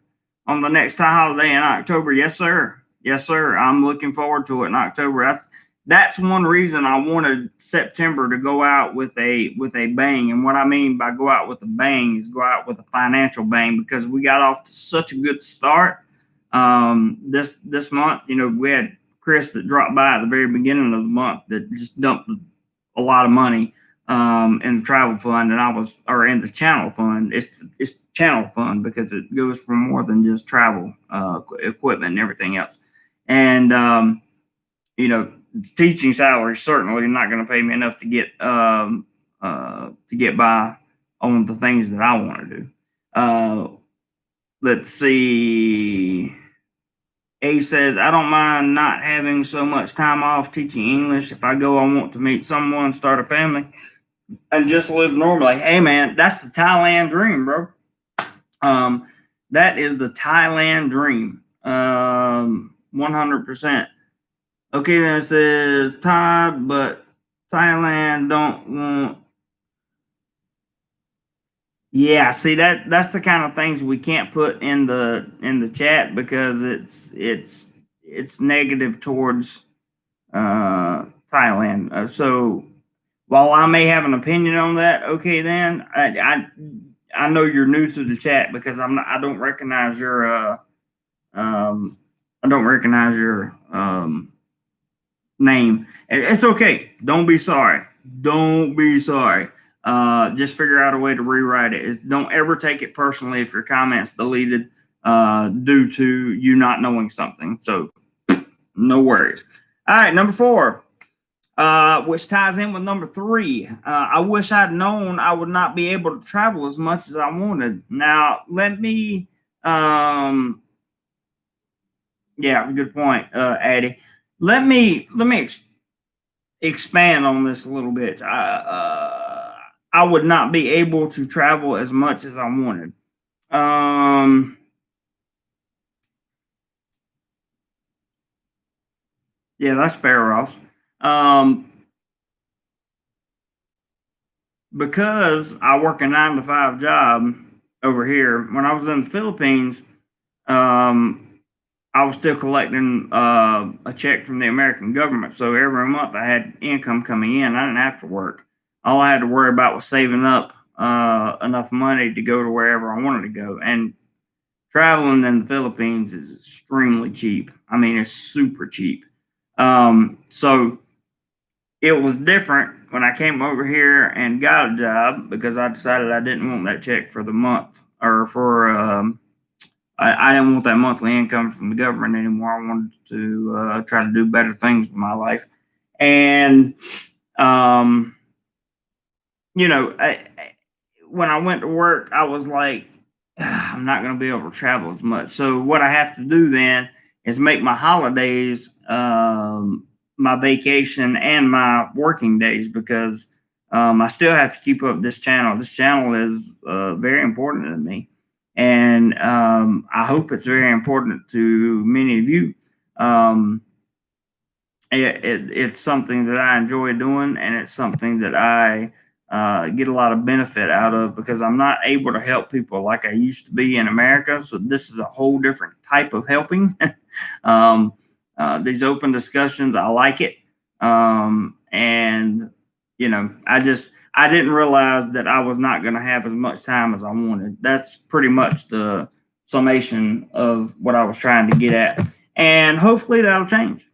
on the next Thai holiday in October? Yes, sir. Yes, sir. I'm looking forward to it in October. That's one reason I wanted September to go out with a bang. And what I mean by go out with a bang is go out with a financial bang, because we got off to such a good start this month. We had Chris that dropped by at the very beginning of the month that just dumped a lot of money in the travel fund, or in the channel fund. It's channel fund because it goes for more than just travel equipment and everything else. And teaching salary certainly not going to pay me enough to get by on the things that I want to do. Let's see. A says, I don't mind not having so much time off teaching English. If I go, I want to meet someone, start a family, and just live normally. Hey, man, that's the Thailand dream, bro. That is the Thailand dream. 100%. Okay, then it says Thai, but Thailand don't want. Yeah, see, that's the kind of things we can't put in the chat, because it's negative towards Thailand. So while I may have an opinion on that, okay, then I know you're new to the chat, because I don't recognize your name. It's okay. Don't be sorry. Don't be sorry. Just figure out a way to rewrite it. Don't ever take it personally if your comment's deleted due to you not knowing something. So no worries. All right, number 4, which ties in with number 3. I wish I'd known I would not be able to travel as much as I wanted. Now, let me yeah, good point, Addie. Let me expand on this a little bit. I would not be able to travel as much as I wanted. Yeah, that's fair, Ross. Because I work a 9 to 5 job over here. When I was in the Philippines, I was still collecting a check from the American government. So every month I had income coming in. I didn't have to work. All I had to worry about was saving up enough money to go to wherever I wanted to go. And traveling in the Philippines is extremely cheap. I mean, it's super cheap. So it was different when I came over here and got a job because I decided I didn't want that check for the month or for I didn't want that monthly income from the government anymore. I wanted to try to do better things with my life. And, um, when I went to work, I was like, I'm not going to be able to travel as much. So, what I have to do then is make my holidays my vacation and my working days because I still have to keep up this channel. This channel is very important to me. And I hope it's very important to many of you. It's something that I enjoy doing, and it's something that I get a lot of benefit out of because I'm not able to help people like I used to be in America. So this is a whole different type of helping. These open discussions, I like it, and I didn't realize that I was not going to have as much time as I wanted. That's pretty much the summation of what I was trying to get at, and hopefully that'll change.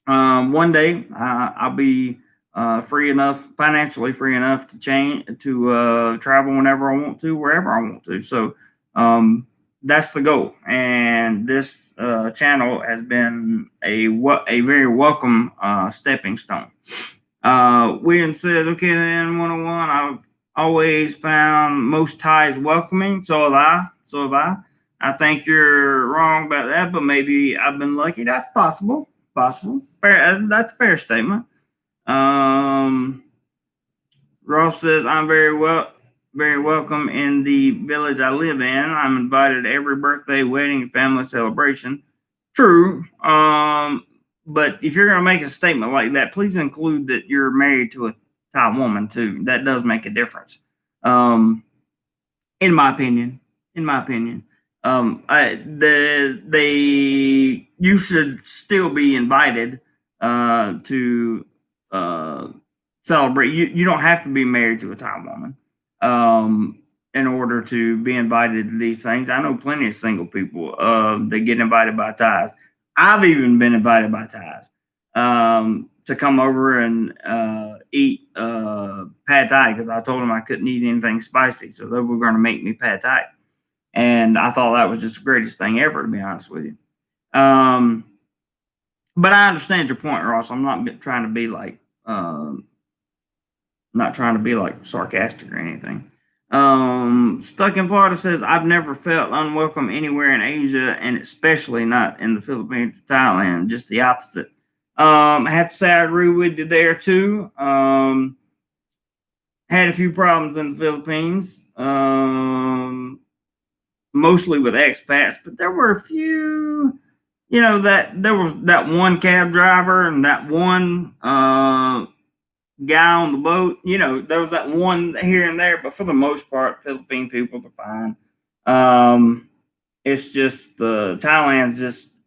One day I'll be financially free enough to travel whenever I want to, wherever I want to. So that's the goal. And this channel has been a very welcome stepping stone. William says, okay, then 101. I've always found most Thais welcoming. So have I. So have I. I think you're wrong about that, but maybe I've been lucky. That's possible. Fair, that's a fair statement. Ross says, I'm very welcome in the village I live in. I'm invited to every birthday, wedding, and family celebration. True. But if you're going to make a statement like that, please include that you're married to a Thai woman too. That does make a difference. In my opinion. You should still be invited to celebrate. You don't have to be married to a Thai woman in order to be invited to these things. I know plenty of single people that get invited by Thais. I've even been invited by Thais to come over and eat pad Thai because I told them I couldn't eat anything spicy, so they were going to make me pad Thai. And I thought that was just the greatest thing ever, to be honest with you. But I understand your point, Ross. I'm not trying to be like sarcastic or anything. Stuck in Florida says, I've never felt unwelcome anywhere in Asia, and especially not in the Philippines or Thailand, just the opposite. I have to say I agree with you there too. Had a few problems in the Philippines. Mostly with expats, but there were a few, that there was that one cab driver and that one guy on the boat. There was that one here and there, but for the most part, Philippine people are fine. It's just Thailand's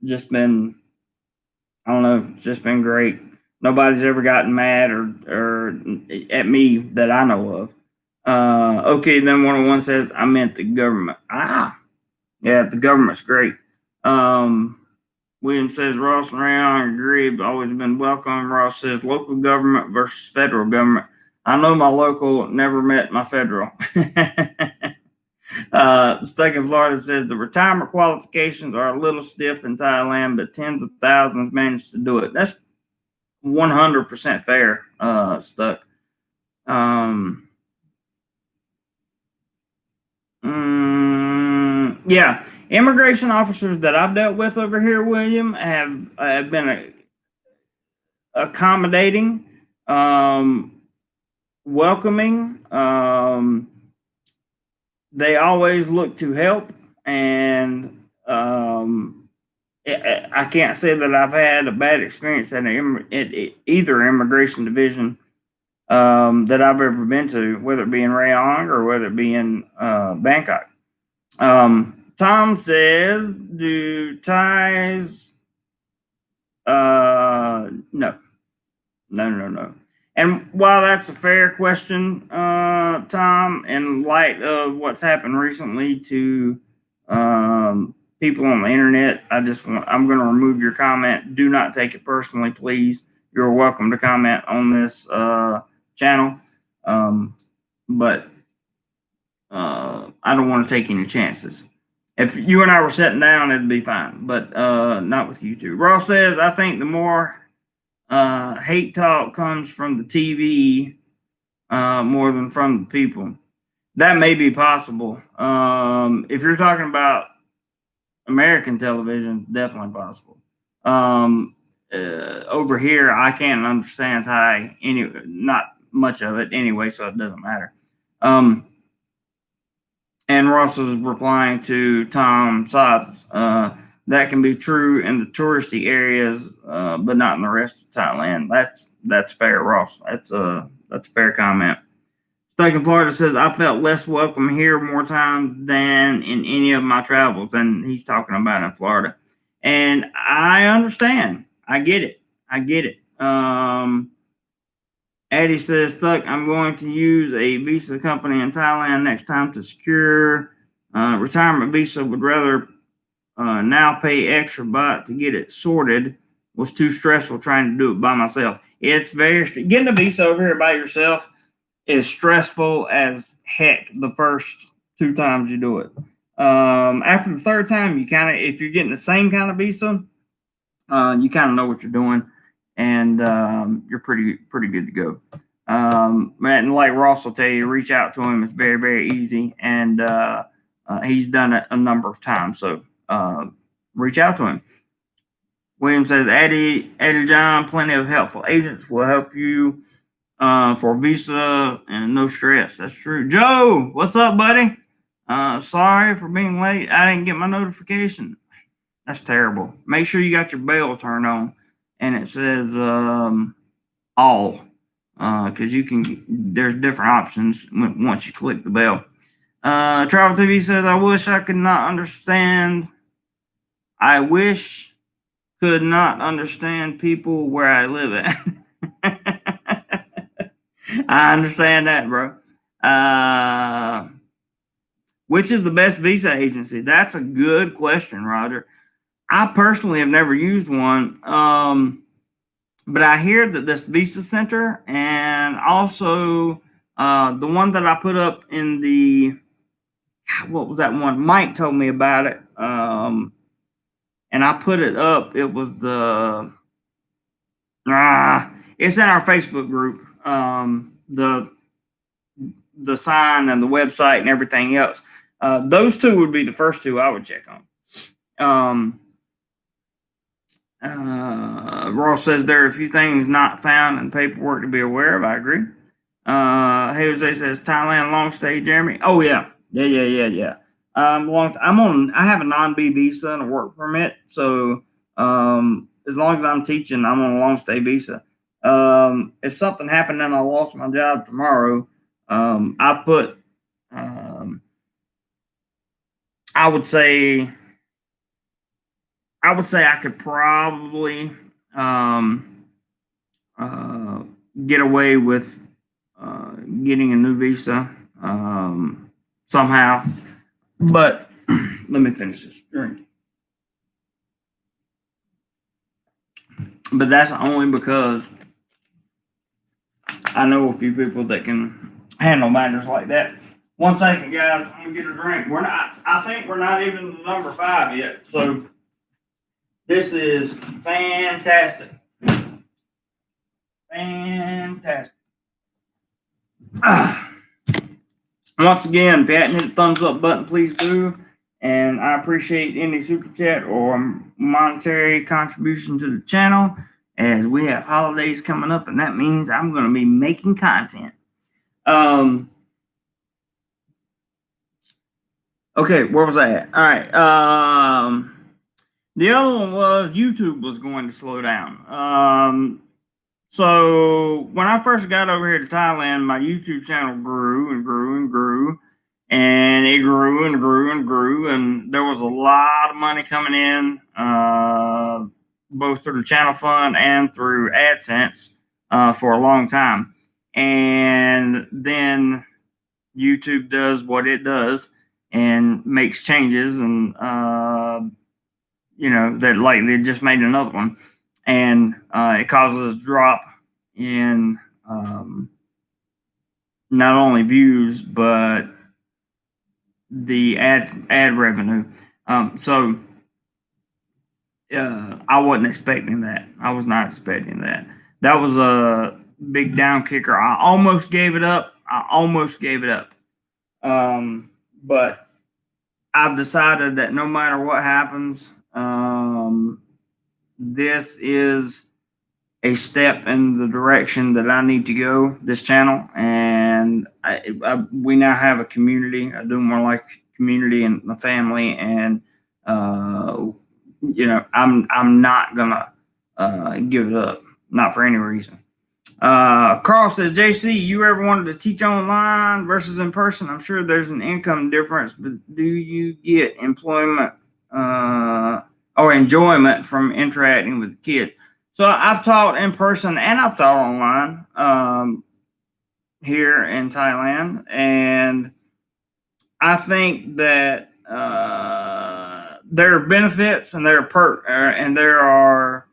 just been, I don't know, it's just been great. Nobody's ever gotten mad or at me that I know of. Okay, then 101 says, I meant the government. Yeah, the government's great. William says, Ross and Rayong agree, but always been welcome. Ross says, local government versus federal government. I know my local, never met my federal. Stuck in Florida says, the retirement qualifications are a little stiff in Thailand, but tens of thousands managed to do it. That's 100% fair, Stuck. Yeah, immigration officers that I've dealt with over here, William, have been accommodating, welcoming. They always look to help, and I can't say that I've had a bad experience at either immigration division that I've ever been to, whether it be in Rayong or whether it be in Bangkok. Tom says, do Thais? No. And while that's a fair question, Tom, in light of what's happened recently to people on the internet, I'm going to remove your comment. Do not take it personally, please. you're welcome to comment on this channel. But I don't want to take any chances. If you and I were sitting down, it'd be fine, but not with you two. Ross says, I think the more hate talk comes from the TV more than from the people. That may be possible. If you're talking about American television, it's definitely possible. Over here, I can't understand Thai, not much of it anyway, so it doesn't matter. And Ross was replying to Tom Sobbs. That can be true in the touristy areas, but not in the rest of Thailand. That's fair, Ross. That's a fair comment. Stuck in Florida says, I felt less welcome here more times than in any of my travels. And he's talking about in Florida. And I understand. I get it. Addie says, Stuck, I'm going to use a visa company in Thailand next time to secure retirement visa. Would rather now pay extra baht to get it sorted. Was too stressful trying to do it by myself. It's very getting a visa over here by yourself is stressful as heck the first 2 times you do it. After the third time, you kind of, if you're getting the same kind of visa, you kind of know what you're doing, and you're pretty good to go. And like Ross will tell you, reach out to him. It's very, very easy, and he's done it a number of times. So reach out to him. William says, Eddie John, plenty of helpful agents will help you for visa and no stress. That's true. Joe, what's up, buddy? Sorry for being late. I didn't get my notification. That's terrible. Make sure you got your bell turned on and it says all, because you can. There's different options once you click the bell. Travel TV says, I wish I could not understand. I wish could not understand people where I live at. I understand that, bro. Which is the best visa agency? That's a good question, Roger. I personally have never used one, but I hear that this Visa Center and also the one that I put up in the, what was that one? Mike told me about it, and I put it up. It was the, it's in our Facebook group. The sign and the website and everything else. Those two would be the first 2 I would check on. Ross says there are a few things not found in paperwork to be aware of. I agree. Jose says Thailand long stay, Jeremy. Oh yeah. I have a non-B visa and a work permit, so as long as I'm teaching, I'm on a long stay visa. If something happened and I lost my job tomorrow, I would say I could probably get away with getting a new visa somehow. But let me finish this drink. But that's only because I know a few people that can handle matters like that. 1 second, guys. I'm gonna get a drink. I think we're not even number 5 yet. So this is fantastic. Once again, if you hadn't hit the thumbs up button, please do. And I appreciate any super chat or monetary contribution to the channel, as we have holidays coming up, and that means I'm going to be making content. Okay, where was I at? All right. The other one was YouTube was going to slow down. So when I first got over here to Thailand, my YouTube channel grew and grew and grew, and it grew and grew and grew, and there was a lot of money coming in, both through the channel fund and through AdSense, for a long time. And then YouTube does what it does and makes changes, and that, like, they just made another one. and it causes a drop in not only views but the ad revenue. So I wasn't expecting that. I was not expecting that. That was a big down kicker. I almost gave it up. But I've decided that no matter what happens, this is a step in the direction that I need to go. This channel, and we now have a community, a DoMoreLife community, and a family, and I'm not gonna give it up, not for any reason. Carl says, JC, you ever wanted to teach online versus in person? I'm sure there's an income difference, but do you get employment or enjoyment from interacting with kids? So I've taught in person and I've taught online here in Thailand, and I think that there are benefits and there are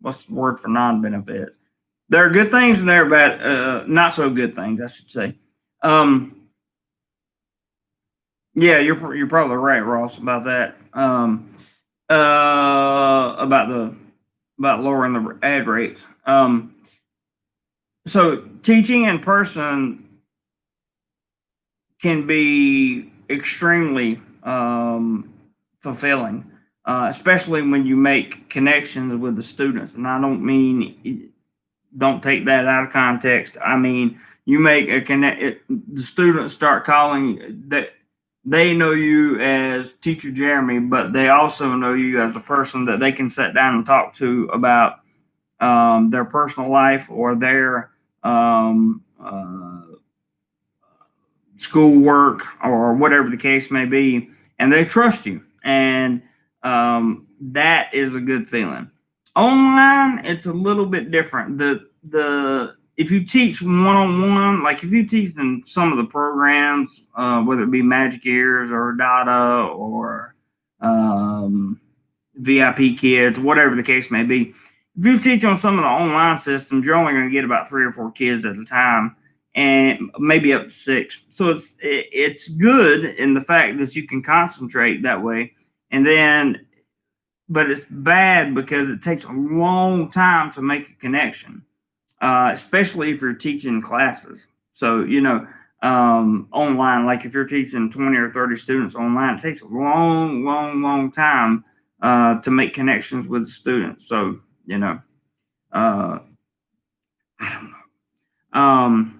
what's the word for non-benefits? There are good things and there are bad, not so good things, I should say. Yeah, you're probably right, Ross, about that. About lowering the ad rates. So teaching in person can be extremely fulfilling, especially when you make connections with the students. And I don't mean, don't take that out of context. I mean, you make a connect. The students start calling that they know you as Teacher Jeremy, but they also know you as a person that they can sit down and talk to about their personal life or their schoolwork or whatever the case may be, and they trust you, and that is a good feeling. Online, it's a little bit different. The if you teach one-on-one, like if you teach in some of the programs, whether it be Magic Ears or Data or VIP Kids, whatever the case may be, if you teach on some of the online systems, you're only going to get about 3 or 4 kids at a time, and maybe up to 6. So it's good in the fact that you can concentrate that way, and then, but it's bad because it takes a long time to make a connection, especially if you're teaching classes. So online, like if you're teaching 20 or 30 students online, it takes a long time to make connections with the students. So I don't know.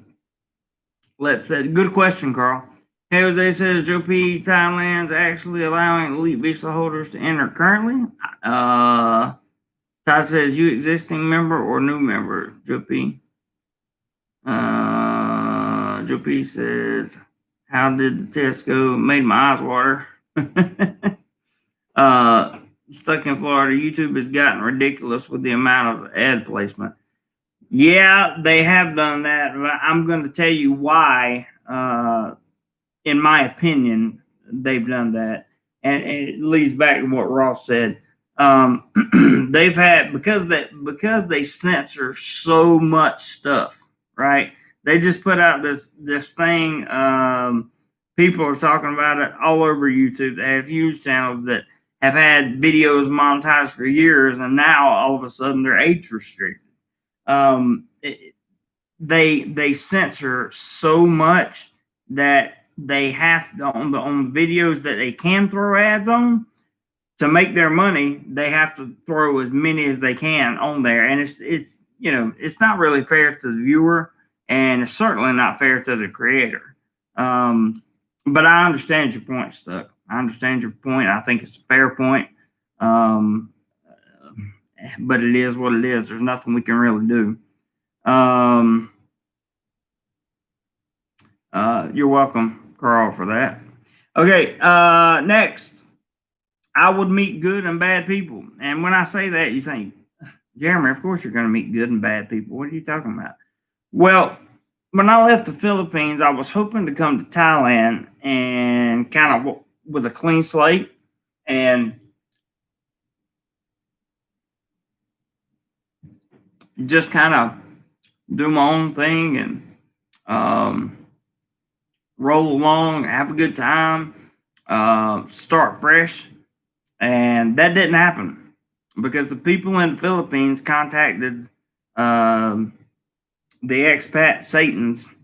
Let's say, good question, Carl. Hey, Jose says Joe P. Thailand's actually allowing elite visa holders to enter currently. Ty says, you existing member or new member, Joe P. Joe P says, how did the test go? Made my eyes water. Stuck in Florida, YouTube has gotten ridiculous with the amount of ad placement. Yeah, they have done that. I'm going to tell you why. In my opinion, they've done that, and it leads back to what Ross said. They've had because they censor so much stuff, right? They just put out this thing. People are talking about it all over YouTube. They have huge channels that have had videos monetized for years, and now all of a sudden they're age restricted. They censor so much that they have to, on the videos that they can throw ads on, to make their money. They have to throw as many as they can on there, and it's not really fair to the viewer, and it's certainly not fair to the creator. But I understand your point, Stuck. I understand your point. I think it's a fair point. But it is what it is. There's nothing we can really do. You're welcome, Carl, for that. Okay, next. I would meet good and bad people. And when I say that, you think, Jeremy, of course you're going to meet good and bad people. What are you talking about? Well, when I left the Philippines, I was hoping to come to Thailand and kind of with a clean slate. And just kind of do my own thing and roll along, have a good time, start fresh. And that didn't happen because the people in the Philippines contacted the expat Satans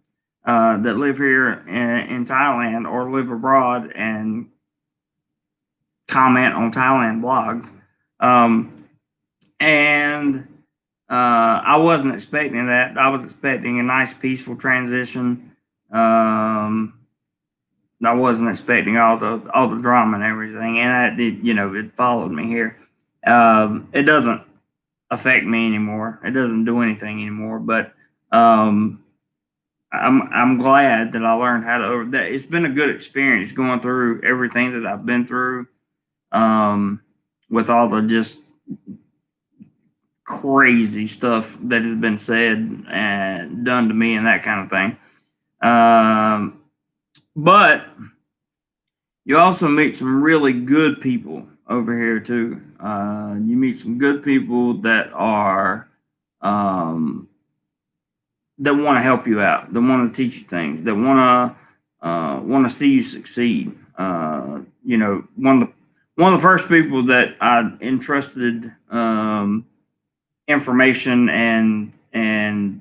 that live here in Thailand or live abroad and comment on Thailand blogs. And I wasn't expecting that. I was expecting a nice, peaceful transition. I wasn't expecting all the drama and everything, and it followed me here. It doesn't affect me anymore. It doesn't do anything anymore. But I'm glad that I learned how to over that. It's been a good experience going through everything that I've been through, with all the just crazy stuff that has been said and done to me and that kind of thing. But you also meet some really good people over here too. You meet some good people that are that want to help you out, that want to teach you things, that want to see you succeed. One of the first people that I entrusted information and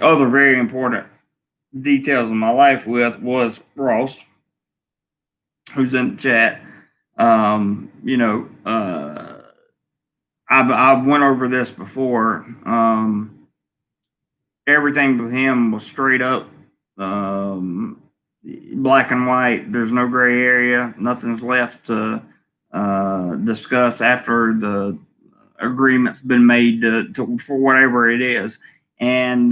other very important details of my life with was Ross, who's in the chat. I've went over this before. Everything with him was straight up, black and white. There's no gray area. Nothing's left to discuss after the agreement's been made for whatever it is. And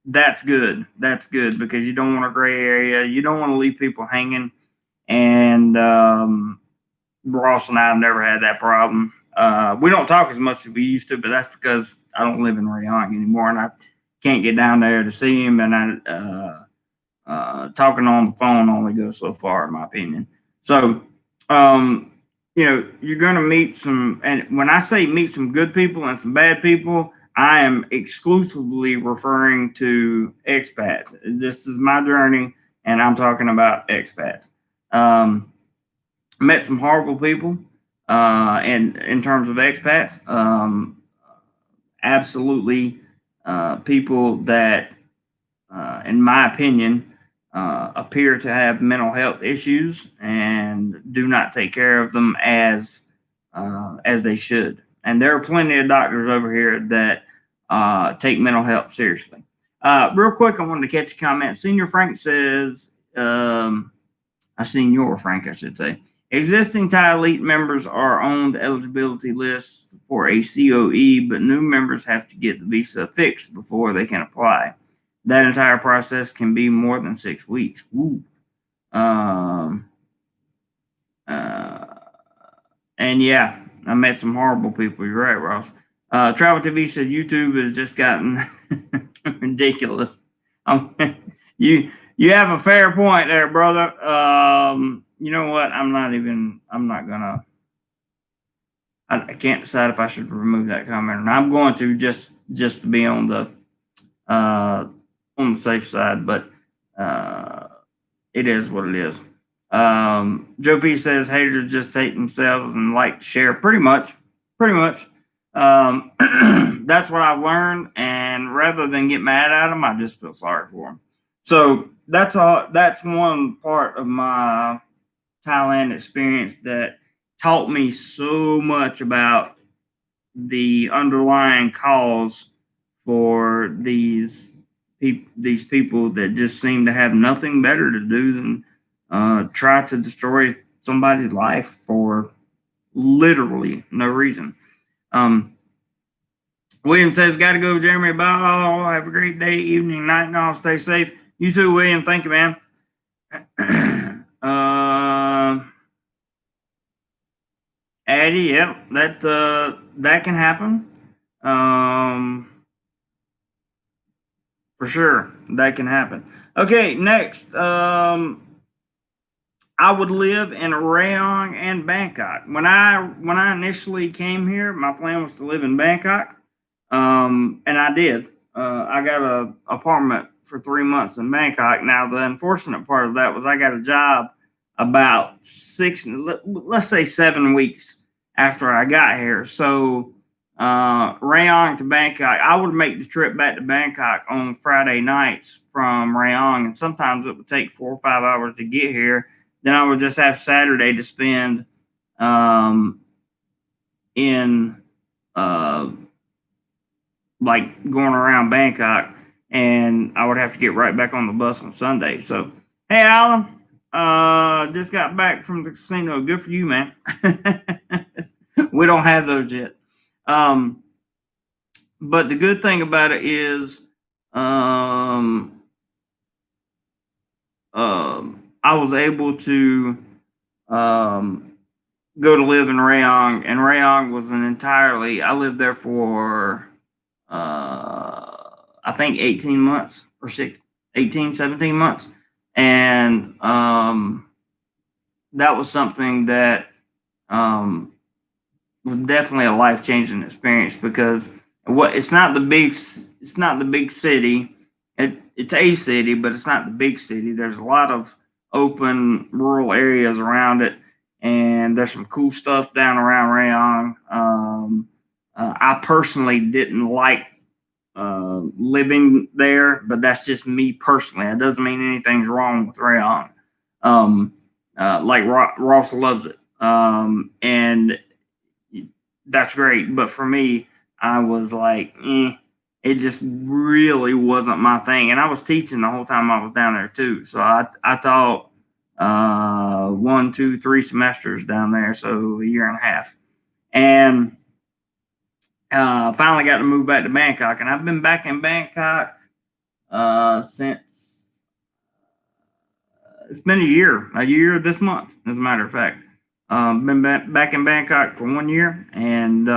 that's good. That's good because you don't want a gray area. You don't want to leave people hanging. And Ross and I have never had that problem. We don't talk as much as we used to, but that's because I don't live in Rayong anymore, and I can't get down there to see him. And talking on the phone only goes so far, in my opinion. So, you're going to meet some, and when I say meet some good people and some bad people, I am exclusively referring to expats. This is my journey, and I'm talking about expats. Met some horrible people, and in terms of expats, absolutely people that, in my opinion, appear to have mental health issues and do not take care of them as they should. And there are plenty of doctors over here that take mental health seriously. Real quick, I wanted to catch a comment. Senior Frank says, Senior Frank, I should say. Existing Thai elite members are on the eligibility list for a COE, but new members have to get the visa fixed before they can apply. That entire process can be more than 6 weeks. Ooh. And yeah, I met some horrible people. You're right, Ross. Travel TV says YouTube has just gotten ridiculous. You have a fair point there, brother. You know what? I can't decide if I should remove that comment or not. I'm going to just to be on the safe side, but it is what it is. Joe P says haters just hate themselves and like to share. Pretty much. That's what I've learned, and rather than get mad at them, I just feel sorry for them. So that's all. That's one part of my Thailand experience that taught me so much about the underlying cause for these people that just seem to have nothing better to do than try to destroy somebody's life for literally no reason. William says, "Got to go, Jeremy. Bye. Have a great day, evening, night, and all. Stay safe. You too, William. Thank you, man." Addie, yep, that can happen. For sure, that can happen. Okay, next. I would live in Rayong and Bangkok. When I initially came here, my plan was to live in Bangkok, and I did. I got a apartment for 3 months in Bangkok. Now, the unfortunate part of that was I got a job about let's say 7 weeks after I got here. So, Rayong to Bangkok, I would make the trip back to Bangkok on Friday nights from Rayong, and sometimes it would take 4 or 5 hours to get here. Then I would just have Saturday to spend in uh, like going around Bangkok, and I would have to get right back on the bus on Sunday. So, hey, Alan, just got back from the casino. Good for you, man. We don't have those yet. But the good thing about it is, I was able to go to live in Rayong, and Rayong was I lived there for I think 18 months or 17 months. And that was something that was definitely a life changing experience, because it's not the big city. It's a city, but it's not the big city. There's a lot of open rural areas around it, and there's some cool stuff down around Rayong. I personally didn't like living there, but that's just me personally. It doesn't mean anything's wrong with Rayong. Like Ross loves it, and that's great. But for me, I was like, it just really wasn't my thing. And I was teaching the whole time I was down there too. So I taught 1, 2, 3 semesters down there, so a year and a half. And finally got to move back to Bangkok, and I've been back in Bangkok since it's been a year this month, as a matter of fact. Been back in Bangkok for 1 year, and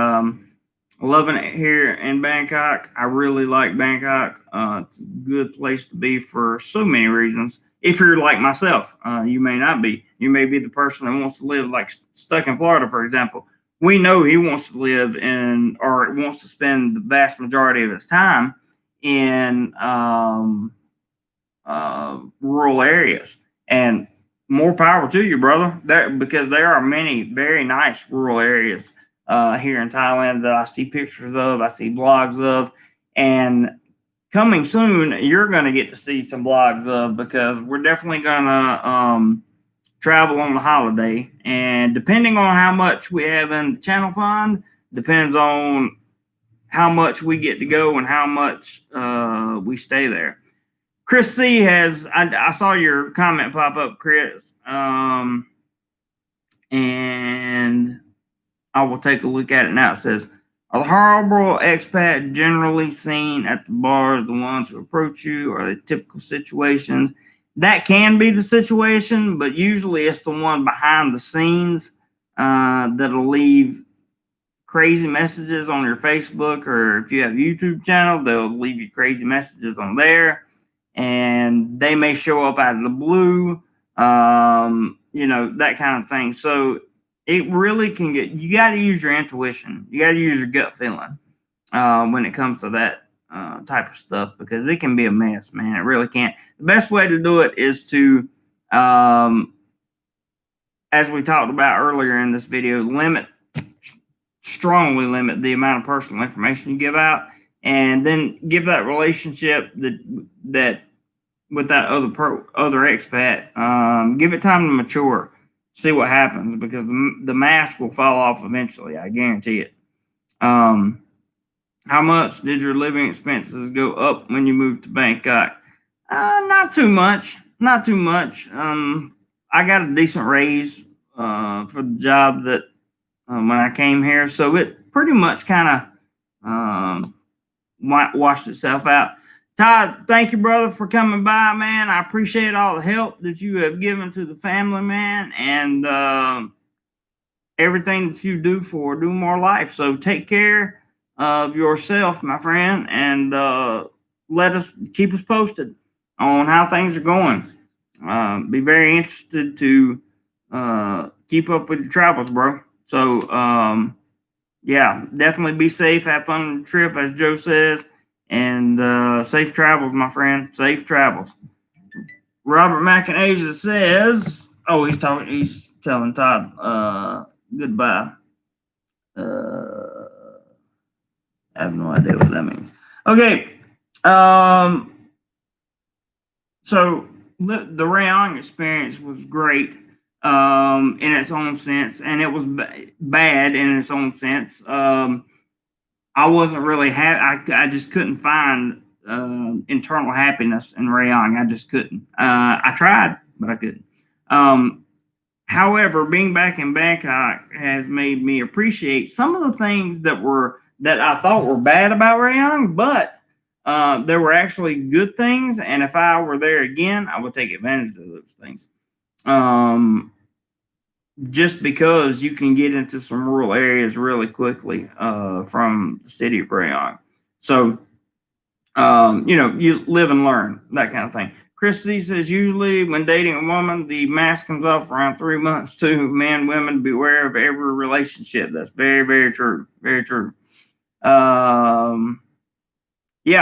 loving it here in Bangkok. I really like Bangkok. It's a good place to be for so many reasons. If you're like myself, you may not be. You may be the person that wants to live like stuck in Florida, for example. We know he wants to live in, or wants to spend the vast majority of his time in rural areas. And more power to you, brother. Because there are many very nice rural areas here in Thailand that I see pictures of, I see blogs of, and coming soon, you're going to get to see some blogs of, because we're definitely going to travel on the holiday. And depending on how much we have in the channel fund, depends on how much we get to go and how much we stay there. Chris C has, I saw your comment pop up, Chris, and I will take a look at it now. It says, are the horrible expat generally seen at the bars the ones who approach you? Are they typical situations? That can be the situation, but usually it's the one behind the scenes that'll leave crazy messages on your Facebook, or if you have a YouTube channel, they'll leave you crazy messages on there, and they may show up out of the blue, that kind of thing. So it really can you got to use your intuition. You got to use your gut feeling when it comes to that type of stuff, because it can be a mess, man. It really can. The best way to do it is to, as we talked about earlier in this video, strongly limit the amount of personal information you give out, and then give that relationship that with that other expat, give it time to mature. See what happens, because the mask will fall off eventually. I guarantee it. How much did your living expenses go up when you moved to Bangkok? Not too much. Not too much. I got a decent raise for the job that when I came here, so it pretty much kind of washed itself out. Todd, thank you, brother, for coming by, man. I appreciate all the help that you have given to the family, man, and everything that you do for DoMoreLife. So take care of yourself, my friend, and keep us posted on how things are going. Be very interested to keep up with your travels, bro. So yeah, definitely be safe, have fun on the trip, as Joe says, and safe travels, my friend. Safe travels. Robert McInasia says, "Oh, he's telling Todd goodbye." I have no idea what that means. Okay, um, so the Rayong experience was great in its own sense, and it was bad in its own sense. I wasn't really happy. I just couldn't find internal happiness in Rayong. I just couldn't. I tried, but I couldn't. Um, However, being back in Bangkok has made me appreciate some of the things that I thought were bad about Rayong, but there were actually good things. And if I were there again, I would take advantage of those things. Just because you can get into some rural areas really quickly from the city of Rayong. So, you live and learn, that kind of thing. Chris C says, usually when dating a woman, the mask comes off around 3 months too. Men, women, beware of every relationship. That's very, very true. Very true. Yeah,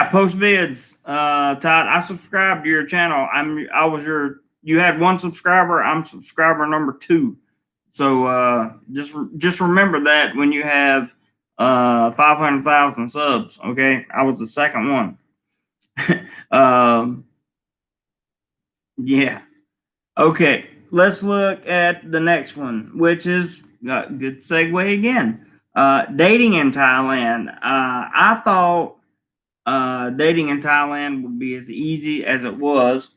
post vids. Todd, I subscribed to your channel. You had one subscriber. I'm subscriber number 2. So just remember that when you have 500,000 subs, okay? I was the second one. Yeah. Okay, let's look at the next one, which is good segue again. Dating in Thailand. I thought dating in Thailand would be as easy as it was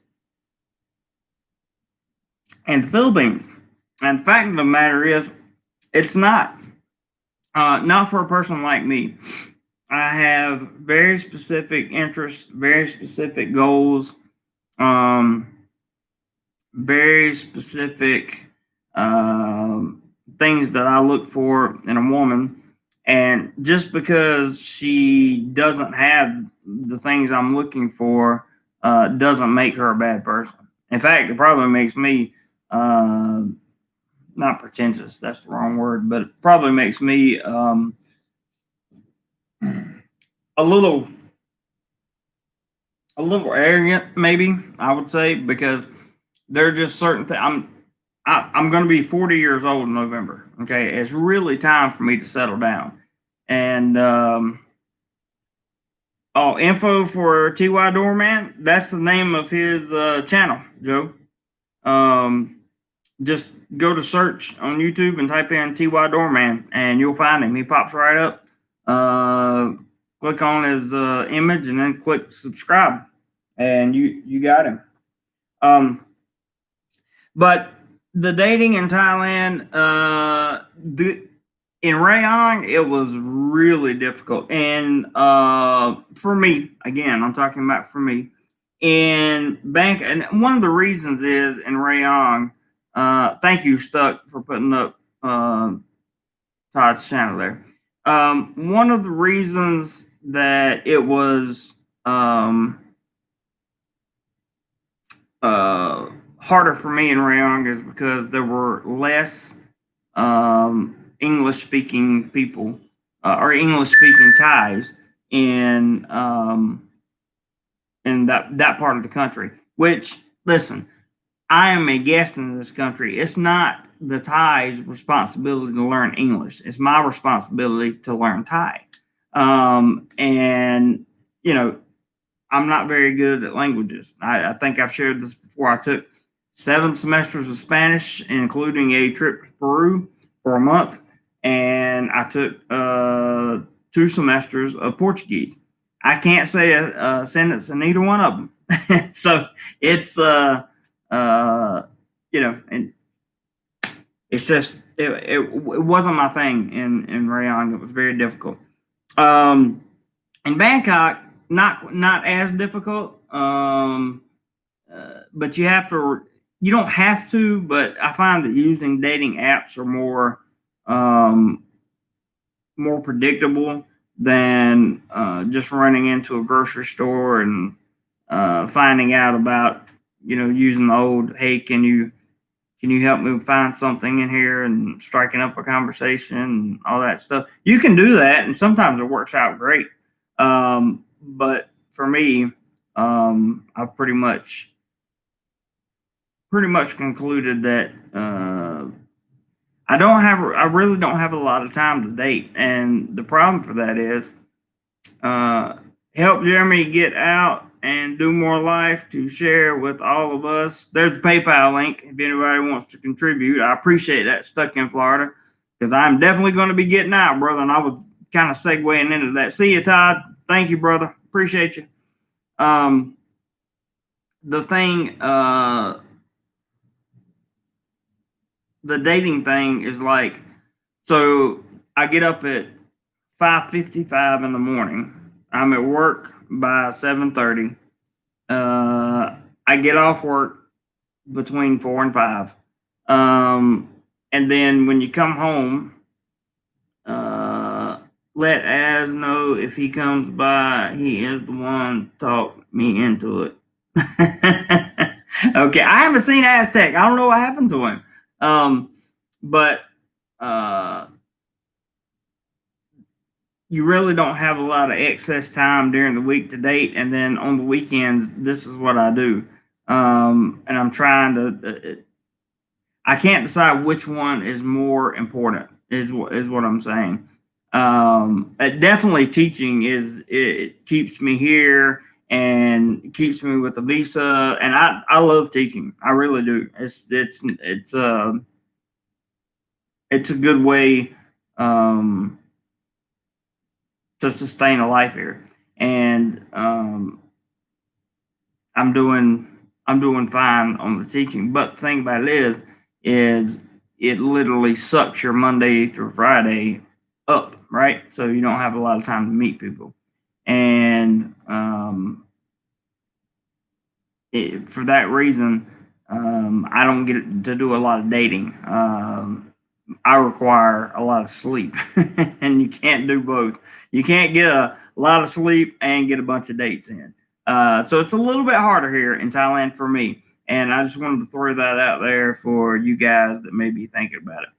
in the Philippines. And the fact of the matter is, it's not. Not for a person like me. I have very specific interests, very specific goals, very specific things that I look for in a woman. And just because she doesn't have the things I'm looking for doesn't make her a bad person. In fact, it probably makes me not pretentious, that's the wrong word, but it probably makes me a little arrogant, maybe I would say, because there are just certain things. I'm going to be 40 years old in November. Okay, it's really time for me to settle down. And info for TY Doorman. That's the name of his channel, Joe. Just go to search on YouTube and type in TY Doorman, and you'll find him. He pops right up. Click on his image, and then click subscribe, and you got him. But the dating in Thailand, in Rayong, it was really difficult. And for me, again, I'm talking about for me, in Bangkok, and one of the reasons is in Rayong, thank you, Stuck, for putting up Todd's channel there. One of the reasons that it was harder for me in Rayong is because there were less English speaking people or English speaking Thais in that part of the country. Which, listen, I am a guest in this country. It's not the Thai's responsibility to learn English. It's my responsibility to learn Thai. And I'm not very good at languages. I think I've shared this before. I took 7 semesters of Spanish, including a trip to Peru for a month, and I took 2 semesters of Portuguese. I can't say a sentence in either one of them. So it's and it's just it wasn't my thing in Rayong. It was very difficult. In Bangkok, not as difficult. But you don't have to, but I find that using dating apps are more predictable than just running into a grocery store and finding out about using the old, hey, can you can you help me find something in here, and striking up a conversation and all that stuff. You can do that, and sometimes it works out great. But for me, I've pretty much concluded that I really don't have a lot of time to date, and the problem for that is help Jeremy get out and DoMoreLife to share with all of us. There's the PayPal link if anybody wants to contribute. I appreciate that, stuck in Florida, because I'm definitely going to be getting out, brother. And I was kind of segueing into that. See you, Todd. Thank you, brother. Appreciate you. The thing, the dating thing is like, so I get up at 5:55 in the morning. I'm at work by 7:30. I get off work between 4 and 5. And then when you come home, let Az know if he comes by. He is the one talk me into it. Okay, I haven't seen Aztec. I don't know what happened to him. But you really don't have a lot of excess time during the week to date, and then on the weekends, this is what I do. And I'm trying to. I can't decide which one is more important. Is what I'm saying. Definitely teaching it keeps me here and keeps me with the visa, and I love teaching. I really do. It's a good way to sustain a life here, and I'm doing fine on the teaching. But the thing about it is it literally sucks your Monday through Friday up, right? So you don't have a lot of time to meet people, and for that reason, I don't get to do a lot of dating. I require a lot of sleep, and you can't do both. You can't get a lot of sleep and get a bunch of dates in. So it's a little bit harder here in Thailand for me. And I just wanted to throw that out there for you guys that may be thinking about it.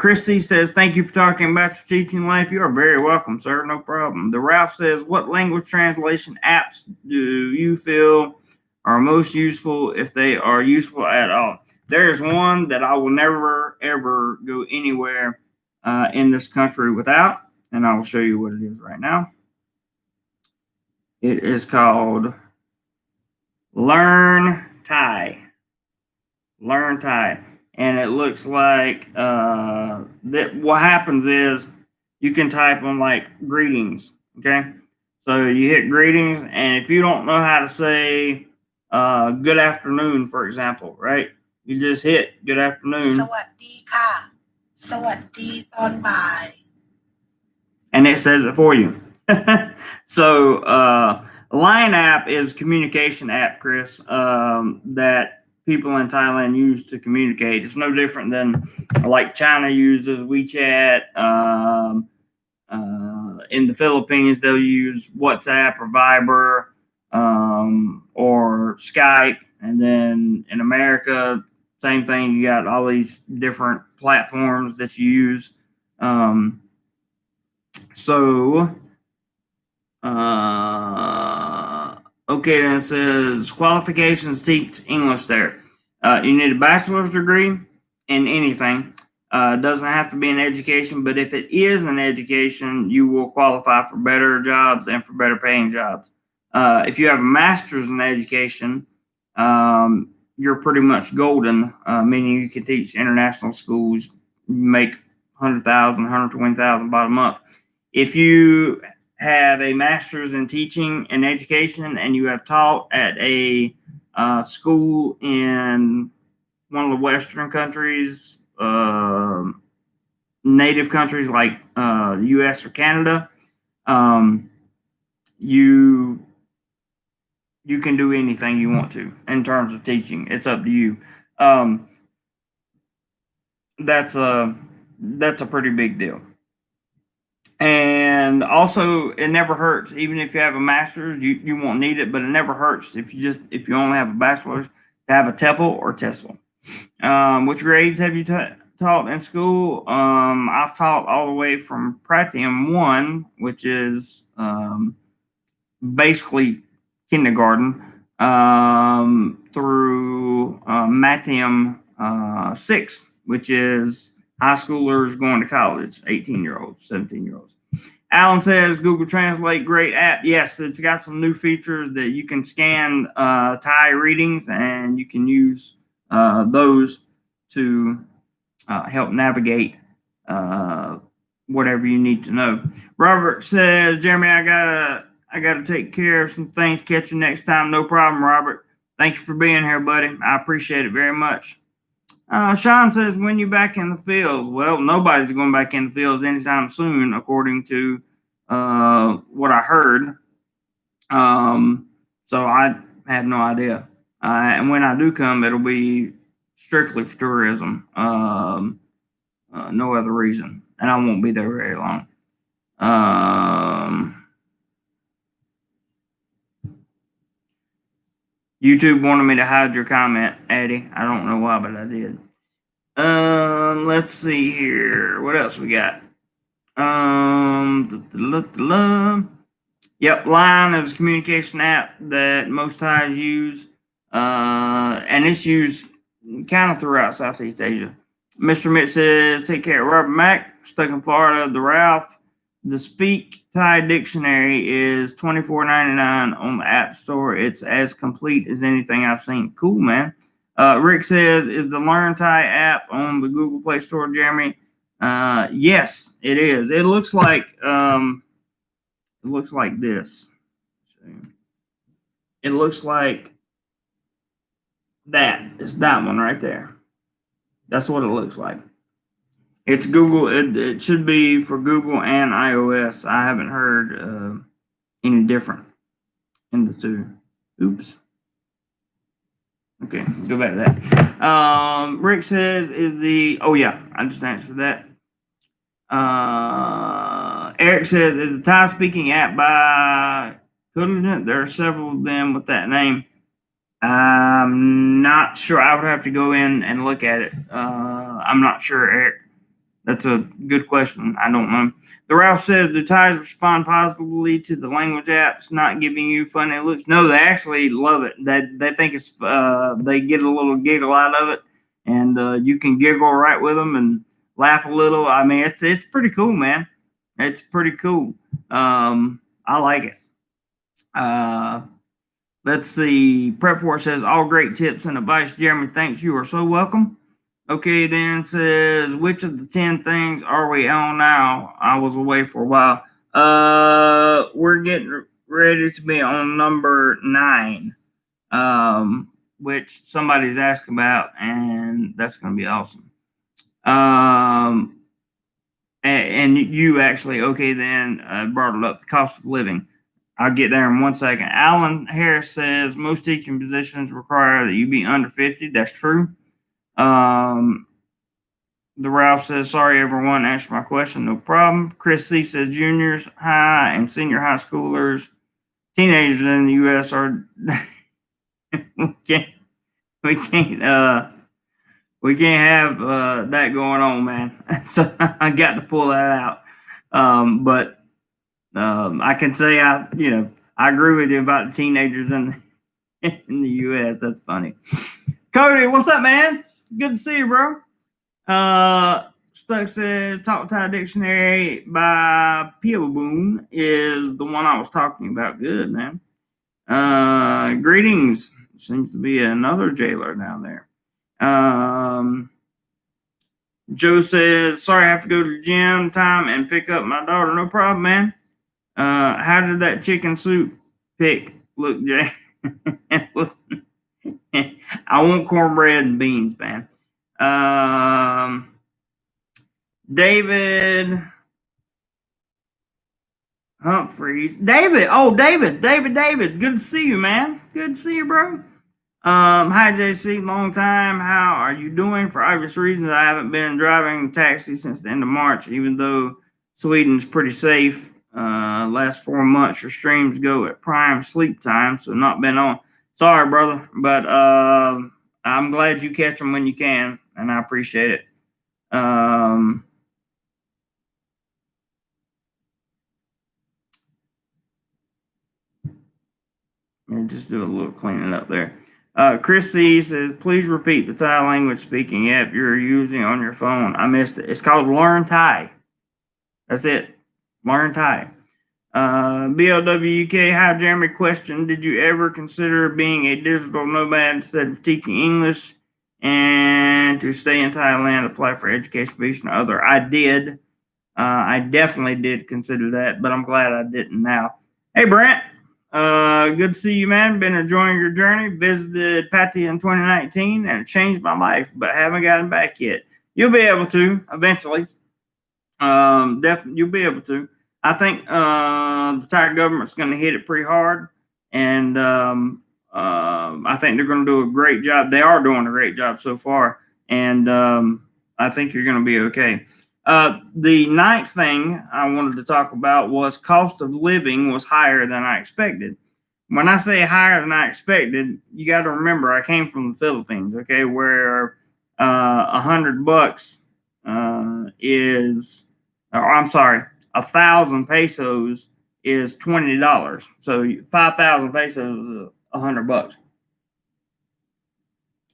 Christy says, thank you for talking about your teaching life. You are very welcome, sir. No problem. The Ralph says, what language translation apps do you feel are most useful, if they are useful at all? There's one that I will never, ever go anywhere in this country without, and I will show you what it is right now. It is called Learn Thai. Learn Thai. And it looks like that. What happens is you can type on like greetings, okay? So you hit greetings, and if you don't know how to say good afternoon, for example, right? You just hit good afternoon. สวัสดีค่ะสวัสดีตอนบ่าย And it says it for you. So Line app is a communication app, Chris, that people in Thailand use to communicate. It's no different than like China uses WeChat. In the Philippines, they'll use WhatsApp or Viber or Skype. And then in America, same thing. You got all these different platforms that you use. Okay, then it says qualifications teach English there. You need a bachelor's degree in anything. It doesn't have to be an education, but if it is an education, you will qualify for better jobs and for better paying jobs. If you have a master's in education, you're pretty much golden, meaning you can teach international schools, make 100,000, 120,000 about a month. If you have a master's in teaching and education, and you have taught at a school in one of the Western countries, native countries like the U.S. or Canada, you can do anything you want to in terms of teaching. It's up to you. That's a pretty big deal. And also, it never hurts. Even if you have a master's, you won't need it, but it never hurts if you only have a bachelor's, to have a TEFL or TESOL. Which grades have you taught in school? I've taught all the way from Pratium 1, which is basically kindergarten, through Matium 6, which is high schoolers going to college, 18-year-olds, 17-year-olds. Alan says Google Translate, great app. Yes, it's got some new features that you can scan Thai readings, and you can use those to help navigate whatever you need to know. Robert says, Jeremy, I gotta take care of some things. Catch you next time. No problem, Robert. Thank you for being here, buddy. I appreciate it very much. Sean says, when you back in the fields? Well, nobody's going back in the fields anytime soon, according to what I heard. So I have no idea. And when I do come, it'll be strictly for tourism. No other reason. And I won't be there very long. YouTube wanted me to hide your comment, Eddie. I don't know why, but I did. Let's see here. What else we got? Yep, Line is a communication app that most Thais use, and it's used kind of throughout Southeast Asia. Mr. Mitch says, take care. Robert Mack, stuck in Florida. The Ralph, the Speak Thai Dictionary is $24.99 on the App Store. It's as complete as anything I've seen. Cool, man. Rick says, is the Learn Thai app on the Google Play Store, Jeremy? Yes, it is. It looks like this. It looks like that. It's that one right there. That's what it looks like. It's Google. It should be for Google and iOS. I haven't heard any different in the two. Oops. Okay, go back to that. Rick says, is the... Oh, yeah, I just answered that. Eric says, is the Thai speaking app by Kudlin? There are several of them with that name. I'm not sure. I would have to go in and look at it. I'm not sure, Eric. That's a good question. I don't know. The Ralph says, do Thais respond positively to the language apps not giving you funny looks? No, they actually love it. They think it's they get a little giggle out of it, and you can giggle right with them and laugh a little. I mean, it's pretty cool, man. It's pretty cool. I like it. Let's see. Prep for says, all great tips and advice, Jeremy. Thanks. You are so welcome. Okay, then says, which of the 10 things are we on now? I was away for a while. We're getting ready to be on number 9, which somebody's asked about, and that's going to be awesome. And you actually, okay, then brought it up, the cost of living. I'll get there in 1 second. Alan Harris says, most teaching positions require that you be under 50. That's true. The Ralph says, sorry, everyone, answer my question. No problem. Chris C says, juniors, high, and senior high schoolers, teenagers in the U.S. are, we can't have that going on, man. So I got to pull that out. But I can say I agree with you about the teenagers in the U.S. That's funny. Cody, what's up, man? Good to see you, bro. Stuck says, Talk Thai Dictionary by Peelboon is the one I was talking about. Good, man. Greetings. Seems to be another jailer down there. Joe says, sorry, I have to go to the gym time and pick up my daughter. No problem, man. How did that chicken soup pick look, Jay? I want cornbread and beans, man. David Humphreys. David. Good to see you, man. Good to see you, bro. Hi, JC. Long time. How are you doing? For obvious reasons, I haven't been driving taxi since the end of March, even though Sweden's pretty safe. Last 4 months, your streams go at prime sleep time, so not been on. Sorry, brother, but I'm glad you catch them when you can, and I appreciate it. And just do a little cleaning up there. Chrissy says, please repeat the Thai language speaking app you're using on your phone. I missed it. It's called Learn Thai. That's it. Learn Thai. BLWK, hi Jeremy. Question: did you ever consider being a digital nomad instead of teaching English and to stay in Thailand, apply for education visa or other? I did. I definitely did consider that, but I'm glad I didn't now. Hey Brent, good to see you, man. Been enjoying your journey. Visited Pattaya in 2019 and it changed my life, but haven't gotten back yet. You'll be able to eventually. Definitely, you'll be able to. I think the Thai government's going to hit it pretty hard, and I think they're going to do a great job. They are doing a great job so far, and I think you're going to be okay. The ninth thing I wanted to talk about was cost of living was higher than I expected. When I say higher than I expected, you got to remember I came from the Philippines, okay, where $100 is, or I'm sorry, 1,000 pesos is $20. So 5,000 pesos is $100.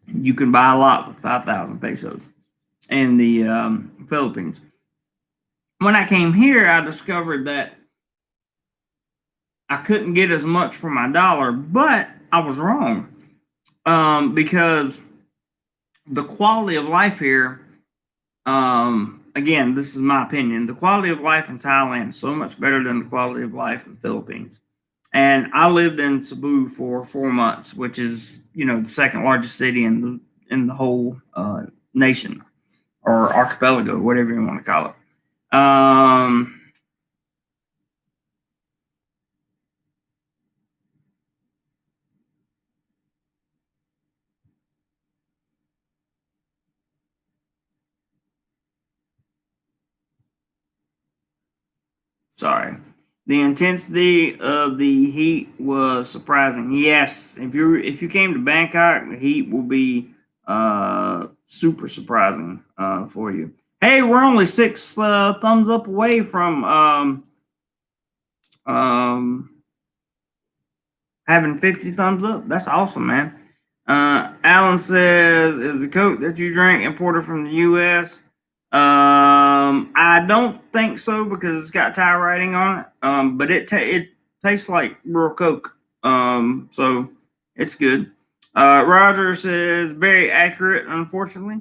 You can buy a lot with 5,000 pesos in the Philippines. When I came here, I discovered that I couldn't get as much for my dollar, but I was wrong because the quality of life here, again, this is my opinion, the quality of life in Thailand is so much better than the quality of life in the Philippines. And I lived in Cebu for 4 months, which is, the second largest city in the whole nation or archipelago, whatever you want to call it. Sorry. The intensity of the heat was surprising. Yes, if you came to Bangkok, the heat will be super surprising for you. Hey, we're only 6 thumbs up away from having 50 thumbs up. That's awesome, man. Alan says, is the Coke that you drink imported from the U.S.? I don't think so because it's got Thai writing on it. But it tastes like real Coke. So it's good. Roger says very accurate, unfortunately.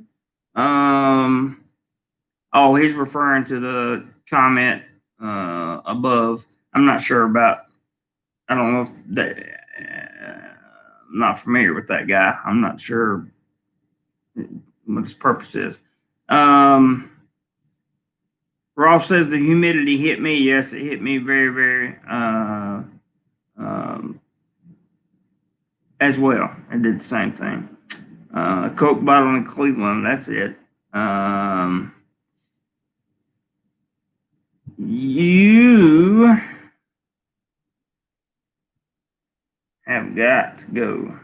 Oh, he's referring to the comment above. I'm not sure about. I don't know if that. I'm not familiar with that guy. I'm not sure what his purpose is. Ross says the humidity hit me. Yes, it hit me very, very as well. It did the same thing. Coke bottle in Cleveland. That's it. You have got to go.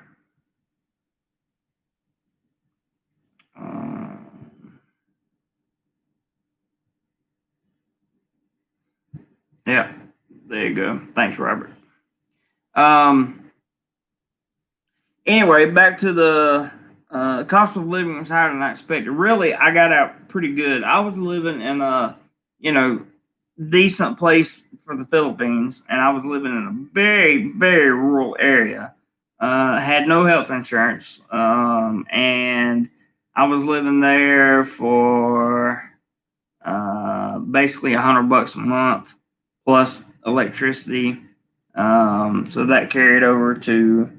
Yeah, there you go. Thanks, Robert. Anyway, back to the cost of living was higher than I expected. Really, I got out pretty good. I was living in a, decent place for the Philippines, and I was living in a very, very rural area. Had no health insurance, and I was living there for basically $100 a month plus electricity. So that carried over to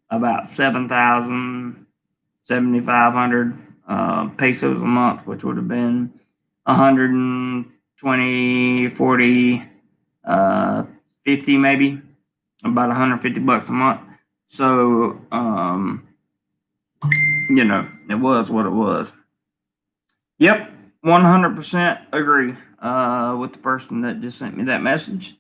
about 7,500 pesos a month, which would have been 120, 40, 50 maybe, about $150 a month. So, it was what it was. Yep, 100% agree with the person that just sent me that message.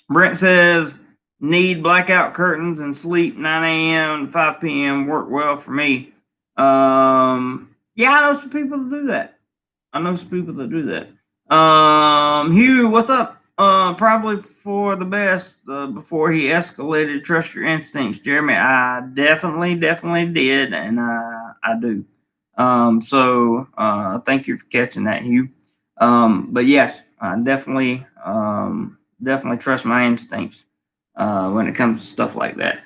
Brent says, need blackout curtains and sleep 9 a.m. to 5 p.m. work well for me. Yeah, I know some people that do that. Hugh, what's up? Probably for the best before he escalated. Trust your instincts, Jeremy. I definitely did, and I do. So thank you for catching that, Hugh. But yes, I definitely trust my instincts when it comes to stuff like that.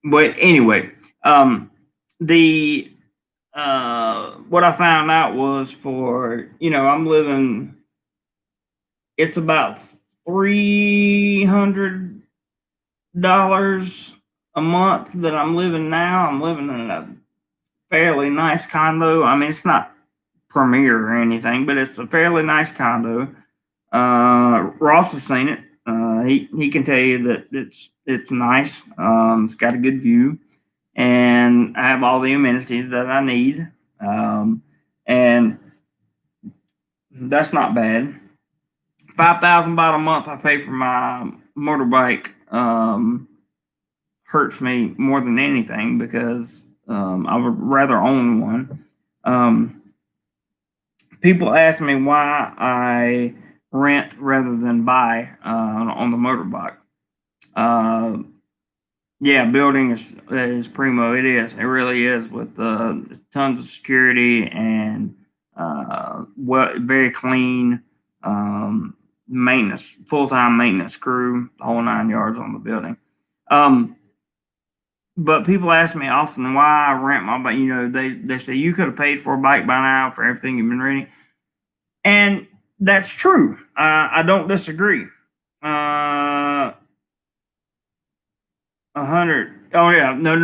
But anyway, the what I found out was I'm living. It's about $300 a month that I'm living now. I'm living in a fairly nice condo. I mean, it's not premier or anything, but it's a fairly nice condo. Ross has seen it. He can tell you that it's nice. It's got a good view, and I have all the amenities that I need. And that's not bad. 5,000 baht a month I pay for my motorbike hurts me more than anything because I would rather own one. People ask me why I rent rather than buy on the motorbike. Yeah, building is primo. It is. It really is, with tons of security and very clean maintenance, full-time maintenance crew, the whole 9 yards on the building. But people ask me often why I rent my bike. They say you could have paid for a bike by now for everything you've been reading, and that's true. I don't disagree. 100. Oh yeah, no.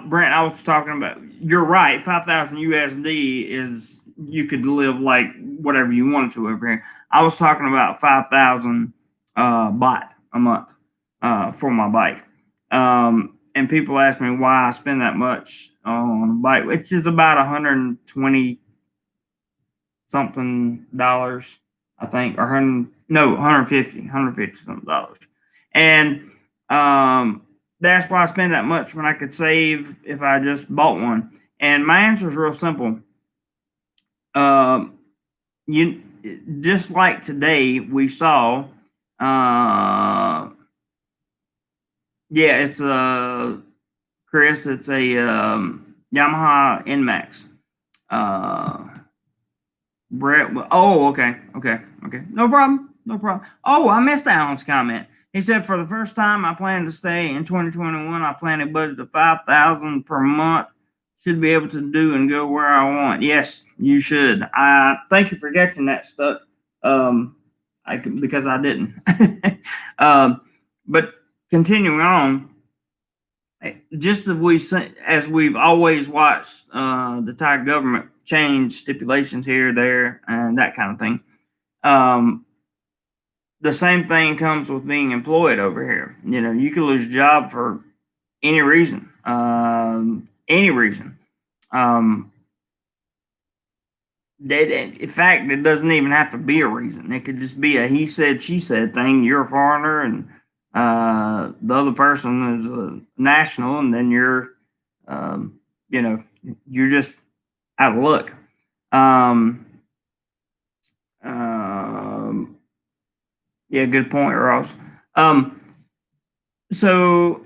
Brent, I was talking about. You're right. 5,000 USD is, you could live like whatever you wanted to over here. I was talking about 5,000 baht a month for my bike. And people ask me why I spend that much on a bike, which is about 120 something dollars, I think, or 150 something dollars. And that's why I spend that much when I could save if I just bought one. And my answer is real simple. You just like today we saw. Yeah, it's Chris. It's a Yamaha NMAX. Brett. Oh, okay. No problem. Oh, I missed Alan's comment. He said, for the first time I plan to stay in 2021, I plan to budget to 5,000 per month. Should be able to do and go where I want. Yes, you should. I thank you for catching that stuff. Because I didn't. But continuing on, just as we've always watched the Thai government change stipulations here, there, and that kind of thing. The same thing comes with being employed over here. You can lose a job for any reason. In fact, it doesn't even have to be a reason. It could just be a he said, she said thing. You're a foreigner, and the other person is a national, and then you're just out of luck. Yeah, good point, Ross. So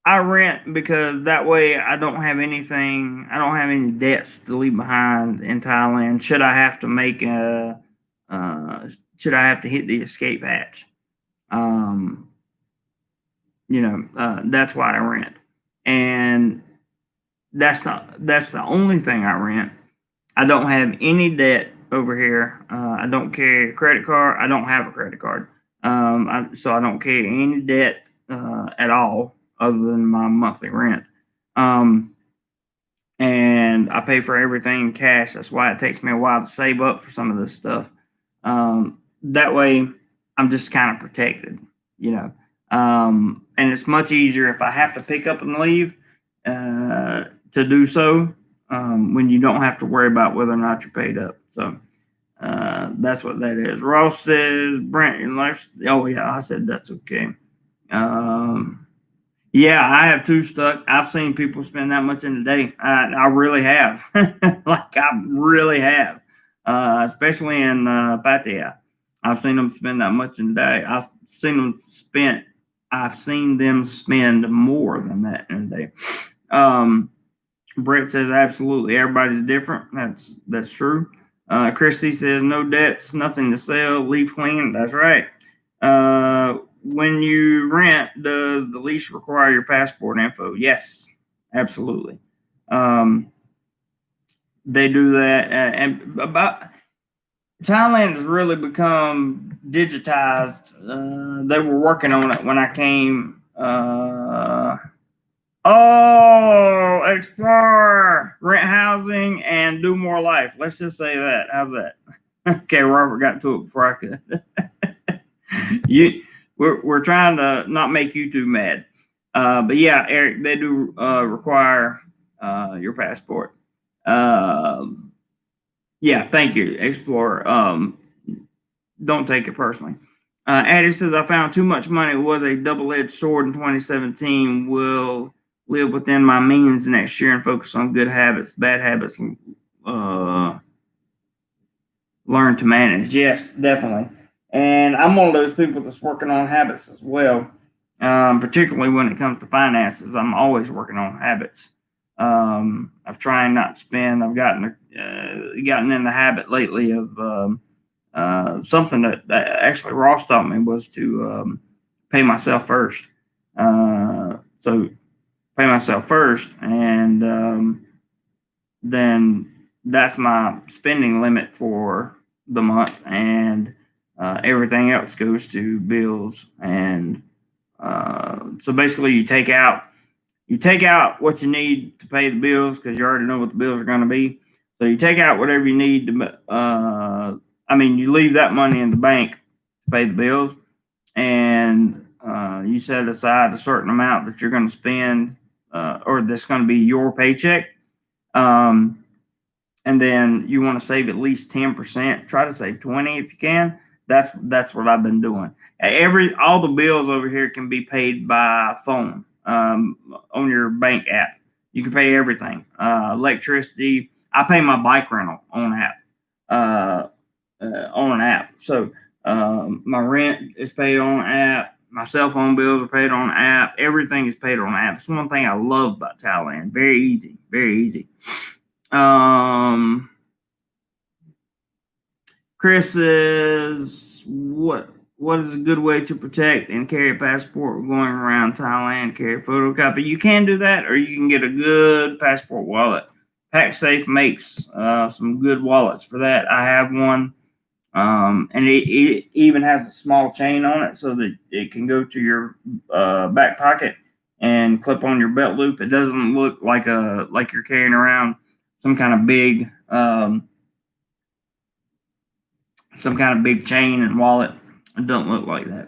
I rent because that way I don't have any debts to leave behind in Thailand. Should I have to hit the escape hatch? That's why I rent. And that's the only thing I rent. I don't have any debt over here. I don't carry a credit card. I don't have a credit card. So I don't carry any debt at all other than my monthly rent. And I pay for everything cash. That's why it takes me a while to save up for some of this stuff. That way I'm just kind of protected, and it's much easier if I have to pick up and leave to do so when you don't have to worry about whether or not you're paid up. So That's what that is. Ross says, Brent, your life. Oh, yeah, I said that's okay. Yeah, I have two stuck. I've seen people spend that much in a day. I really have. Like, I really have. Especially in Pattaya. I've seen them spend that much in a day. I've seen them spend more than that in a day. Brett says absolutely everybody's different. That's true. Christy says no debts, nothing to sell, leave clean. That's right. When you rent, does the lease require your passport info? Yes, absolutely. They do that, and about Thailand has really become digitized. They were working on it when I came. Explore, rent housing, and DoMoreLife. Let's just say that. How's that? Okay, Robert got to it before I could. We're trying to not make you too mad. But yeah, Eric, they do require your passport. Yeah, thank you, Explorer. Don't take it personally. Addie says, I found too much money. It was a double-edged sword in 2017. Will live within my means next year and focus on good habits. Bad habits, learn to manage. Yes, definitely. And I'm one of those people that's working on habits as well, particularly when it comes to finances. I'm always working on habits. I've tried not to spend. I've gotten in the habit lately of something that actually Ross taught me was to pay myself first. So pay myself first, and then that's my spending limit for the month, and everything else goes to bills. And so basically, you take out what you need to pay the bills because you already know what the bills are going to be. So you take out whatever you need to. You leave that money in the bank to pay the bills, and you set aside a certain amount that you're going to spend, or that's going to be your paycheck. And then you want to save at least 10%. Try to save 20 if you can. That's what I've been doing. All the bills over here can be paid by phone, on your bank app. You can pay everything. Electricity. I pay my bike rental on an app. So my rent is paid on an app. My cell phone bills are paid on an app. Everything is paid on an app. It's one thing I love about Thailand. Very easy. Very easy. Chris says, what is a good way to protect and carry a passport going around Thailand? Carry a photocopy. You can do that, or you can get a good passport wallet. PackSafe makes some good wallets for that. I have one, and it even has a small chain on it so that it can go to your back pocket and clip on your belt loop. It doesn't look like you're carrying around some kind of big chain and wallet. It doesn't look like that.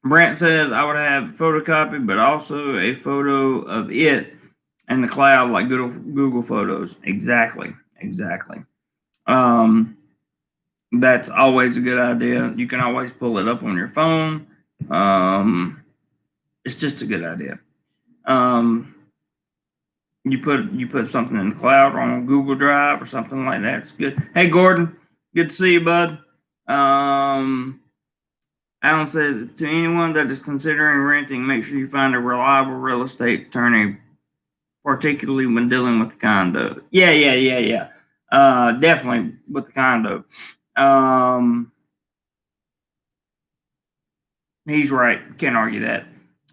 Brent says I would have a photocopy, but also a photo of it in the cloud, like Google Photos. Exactly. That's always a good idea. You can always pull it up on your phone. It's just a good idea. You put something in the cloud or on Google Drive or something like that. It's good. Hey, Gordon, good to see you, bud. Alan says, to anyone that is considering renting, make sure you find a reliable real estate attorney, particularly when dealing with the condo. Yeah. Definitely with the condo. He's right. Can't argue that.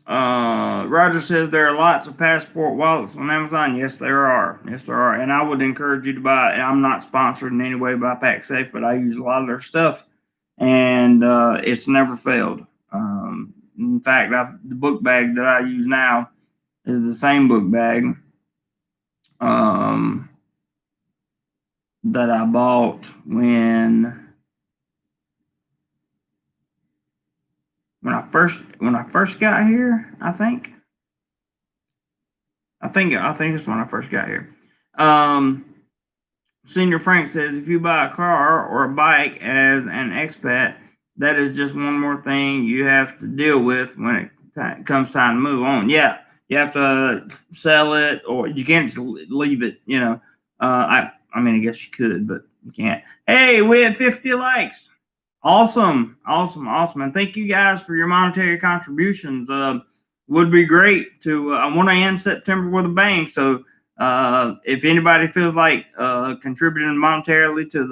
Roger says there are lots of passport wallets on Amazon. Yes, there are. And I would encourage you to buy. I'm not sponsored in any way by PackSafe, but I use a lot of their stuff, and it's never failed. In fact, the book bag that I use now is the same book bag that I bought when I first got here. I think it's when I first got here. Senior Frank says, if you buy a car or a bike as an expat, that is just one more thing you have to deal with when it comes time to move on. Yeah, you have to sell it, or you can't just leave it. I mean, I guess you could, but you can't. Hey, we had 50 likes. Awesome, awesome, awesome, and thank you guys for your monetary contributions. Would be great to. I want to end September with a bang, so if anybody feels like contributing monetarily to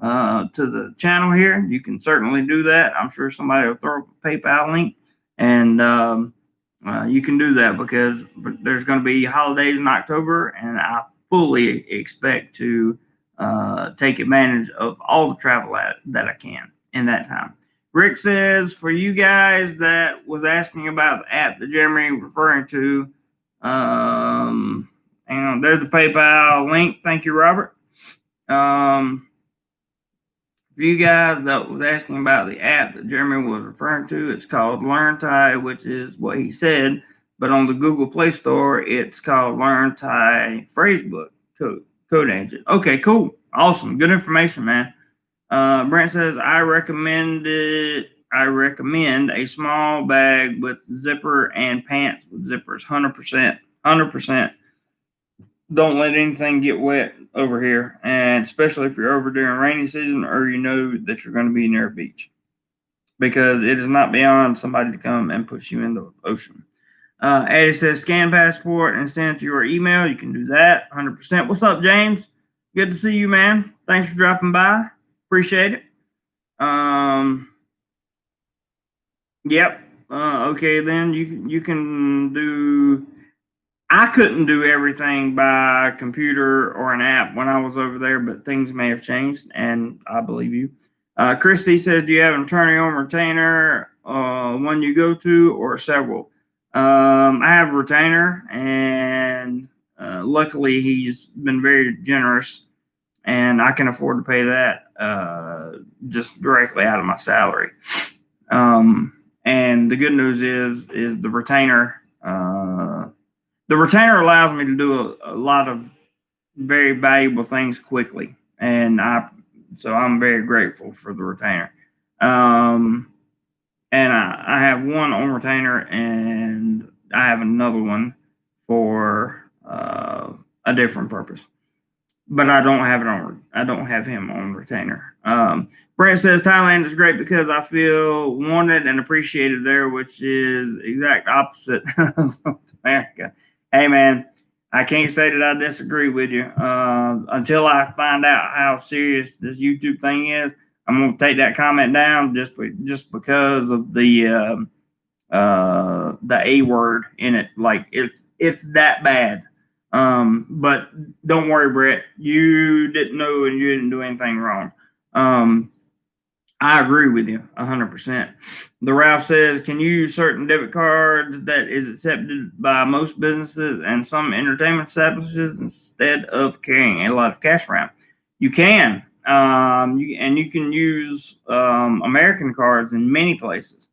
the channel here, you can certainly do that. I'm sure somebody will throw up a PayPal link, and you can do that because there's going to be holidays in October, and I fully expect to take advantage of all the travel that I can in that time. Rick says, for you guys that was asking about the app that Jeremy referring to, and there's the PayPal link. Thank you, Robert. For you guys that was asking about the app that Jeremy was referring to, it's called Learn Thai, which is what he said. But on the Google Play Store, it's called Learn Thai Phrasebook Code Engine. Okay, cool. Awesome. Good information, man. Brent says, I recommend a small bag with zipper and pants with zippers. 100%. 100%. Don't let anything get wet over here, and especially if you're over during rainy season or you know that you're going to be near a beach, because it is not beyond somebody to come and push you into the ocean. Eddie says, scan passport and send it to your email. You can do that 100%. What's up, James? Good to see you, man. Thanks for dropping by. Appreciate it. Yep. Okay, then you can do. I couldn't do everything by computer or an app when I was over there, but things may have changed, and I believe you. Christy says, do you have an attorney on retainer, one you go to, or several? I have a retainer, and luckily he's been very generous, and I can afford to pay that just directly out of my salary. And the good news is the retainer. The retainer allows me to do a lot of very valuable things quickly, and so I'm very grateful for the retainer. And I have one on retainer, and I have another one for a different purpose. But I don't have him on retainer. Brent says Thailand is great because I feel wanted and appreciated there, which is exact opposite of America. Hey, man, I can't say that I disagree with you. Until I find out how serious this YouTube thing is, I'm going to take that comment down just because of the A word in it. Like it's that bad. But don't worry, Brett. You didn't know and you didn't do anything wrong. I agree with you 100%. The Ralph says, can you use certain debit cards that is accepted by most businesses and some entertainment establishments instead of carrying a lot of cash around? You can. You can use American cards in many places.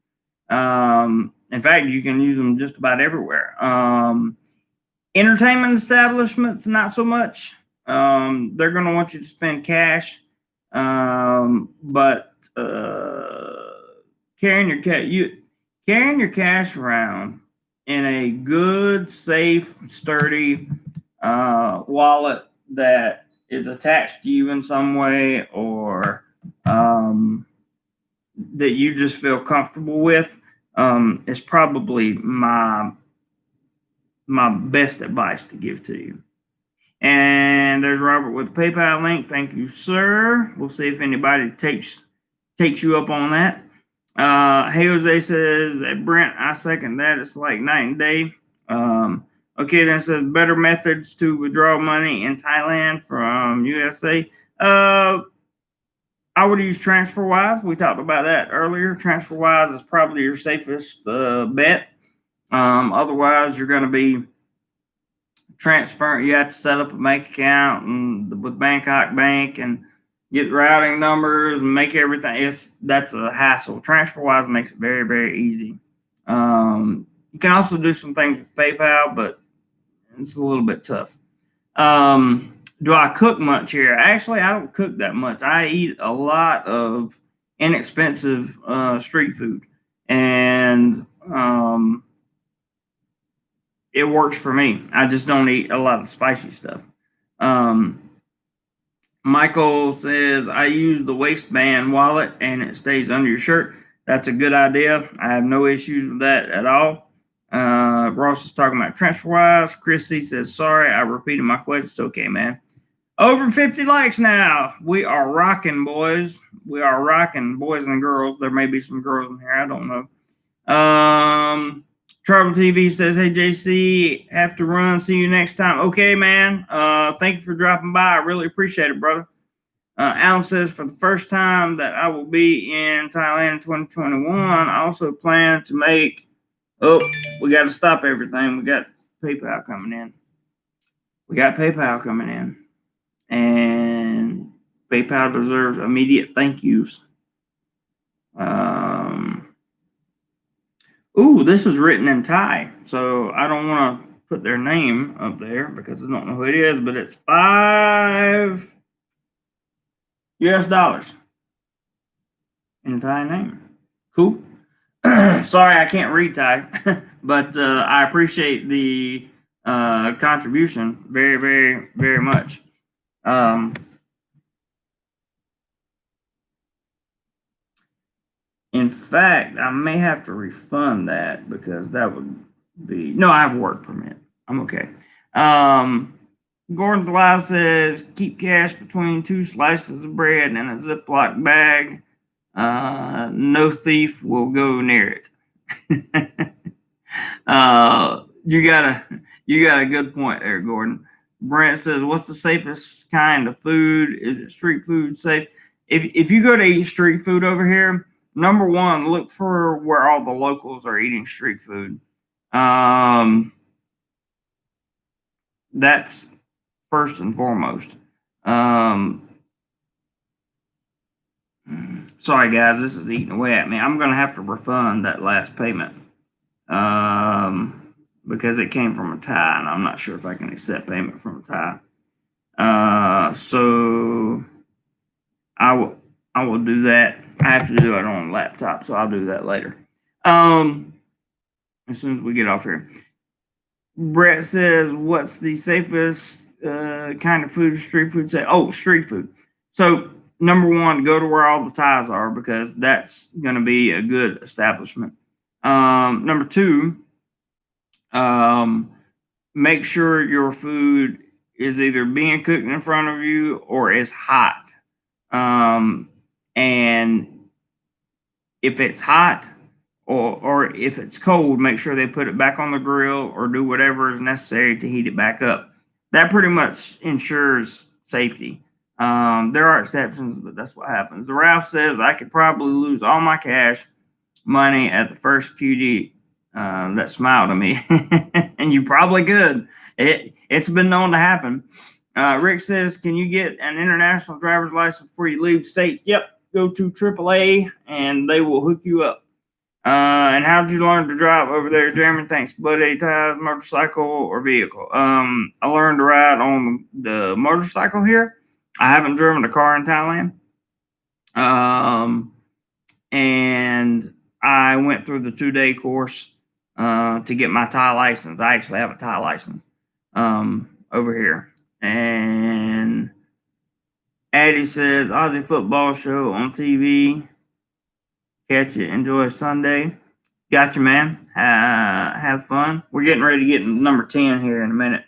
In fact, you can use them just about everywhere. Entertainment establishments, not so much. They're going to want you to spend cash. But carrying your cash around in a good, safe, sturdy wallet that is attached to you in some way, or that you just feel comfortable with, is probably my best advice to give to you. And there's Robert with the PayPal link. Thank you, sir. We'll see if anybody takes you up on that. Hey Jose says, Brent, I second that. It's like night and day. Okay, then it says better methods to withdraw money in Thailand from USA. I would use TransferWise. We talked about that earlier. TransferWise is probably your safest bet. Otherwise, you're going to be transferring. You have to set up a bank account and with Bangkok Bank and get routing numbers and make everything. That's a hassle. TransferWise makes it very, very easy. You can also do some things with PayPal, but it's a little bit tough. Do I cook much here? Actually, I don't cook that much. I eat a lot of inexpensive street food, and it works for me. I just don't eat a lot of spicy stuff. Um, Michael says, I use the waistband wallet and it stays under your shirt. That's a good idea. I have no issues with that at all. Ross is talking about TransferWise. Chrissy says, sorry, I repeated my question. It's okay, man. Over 50 likes now. We are rocking, boys. We are rocking, boys and girls. There may be some girls in here. I don't know. Travel TV says, hey, JC, have to run. See you next time. Okay, man. Thank you for dropping by. I really appreciate it, brother. Alan says, for the first time that I will be in Thailand in 2021, I also plan to make, we got to stop everything. We got PayPal coming in. And PayPal deserves immediate thank yous. This is written in Thai, so I don't want to put their name up there because I don't know who it is, but it's $5 in Thai name. Cool. Sorry, I can't read Thai, but I appreciate the contribution very, very, very much. In fact, I may have to refund that because that would be no. I have a work permit. I'm okay. Gordon's Live says keep cash between 2 slices of bread and a Ziploc bag. No thief will go near it. You got a good point there, Gordon. Brent says, what's the safest kind of food? Is it street food safe? If you go to eat street food over here, number one, look for where all the locals are eating street food. That's first and foremost. Sorry, guys, this is eating away at me. I'm going to have to refund that last payment because it came from a Thai, and I'm not sure if I can accept payment from a Thai. So I will do that. I have to do it on a laptop, so I'll do that later. As soon as we get off here. Brett says, what's the safest kind of food street food say? Oh, street food. So number one, go to where all the Thais are because that's going to be a good establishment. Number two, make sure your food is either being cooked in front of you or is hot. And if it's hot or if it's cold, make sure they put it back on the grill or do whatever is necessary to heat it back up. That pretty much ensures safety. There are exceptions, but that's what happens. The Ralph says I could probably lose all my cash money at the first QD that smiled at me. And you probably could. It's been known to happen. Rick says, can you get an international driver's license before you leave states? Yep. Go to AAA and they will hook you up. And how did you learn to drive over there, Jeremy? Thanks. Buddy, ties, motorcycle, or vehicle? I learned to ride on the motorcycle here. I haven't driven a car in Thailand. And I went through the 2-day course to get my Thai license. I actually have a Thai license over here. And Addie says, Aussie football show on TV. Catch it. Enjoy Sunday. Gotcha, man. Have fun. We're getting ready to get number 10 here in a minute.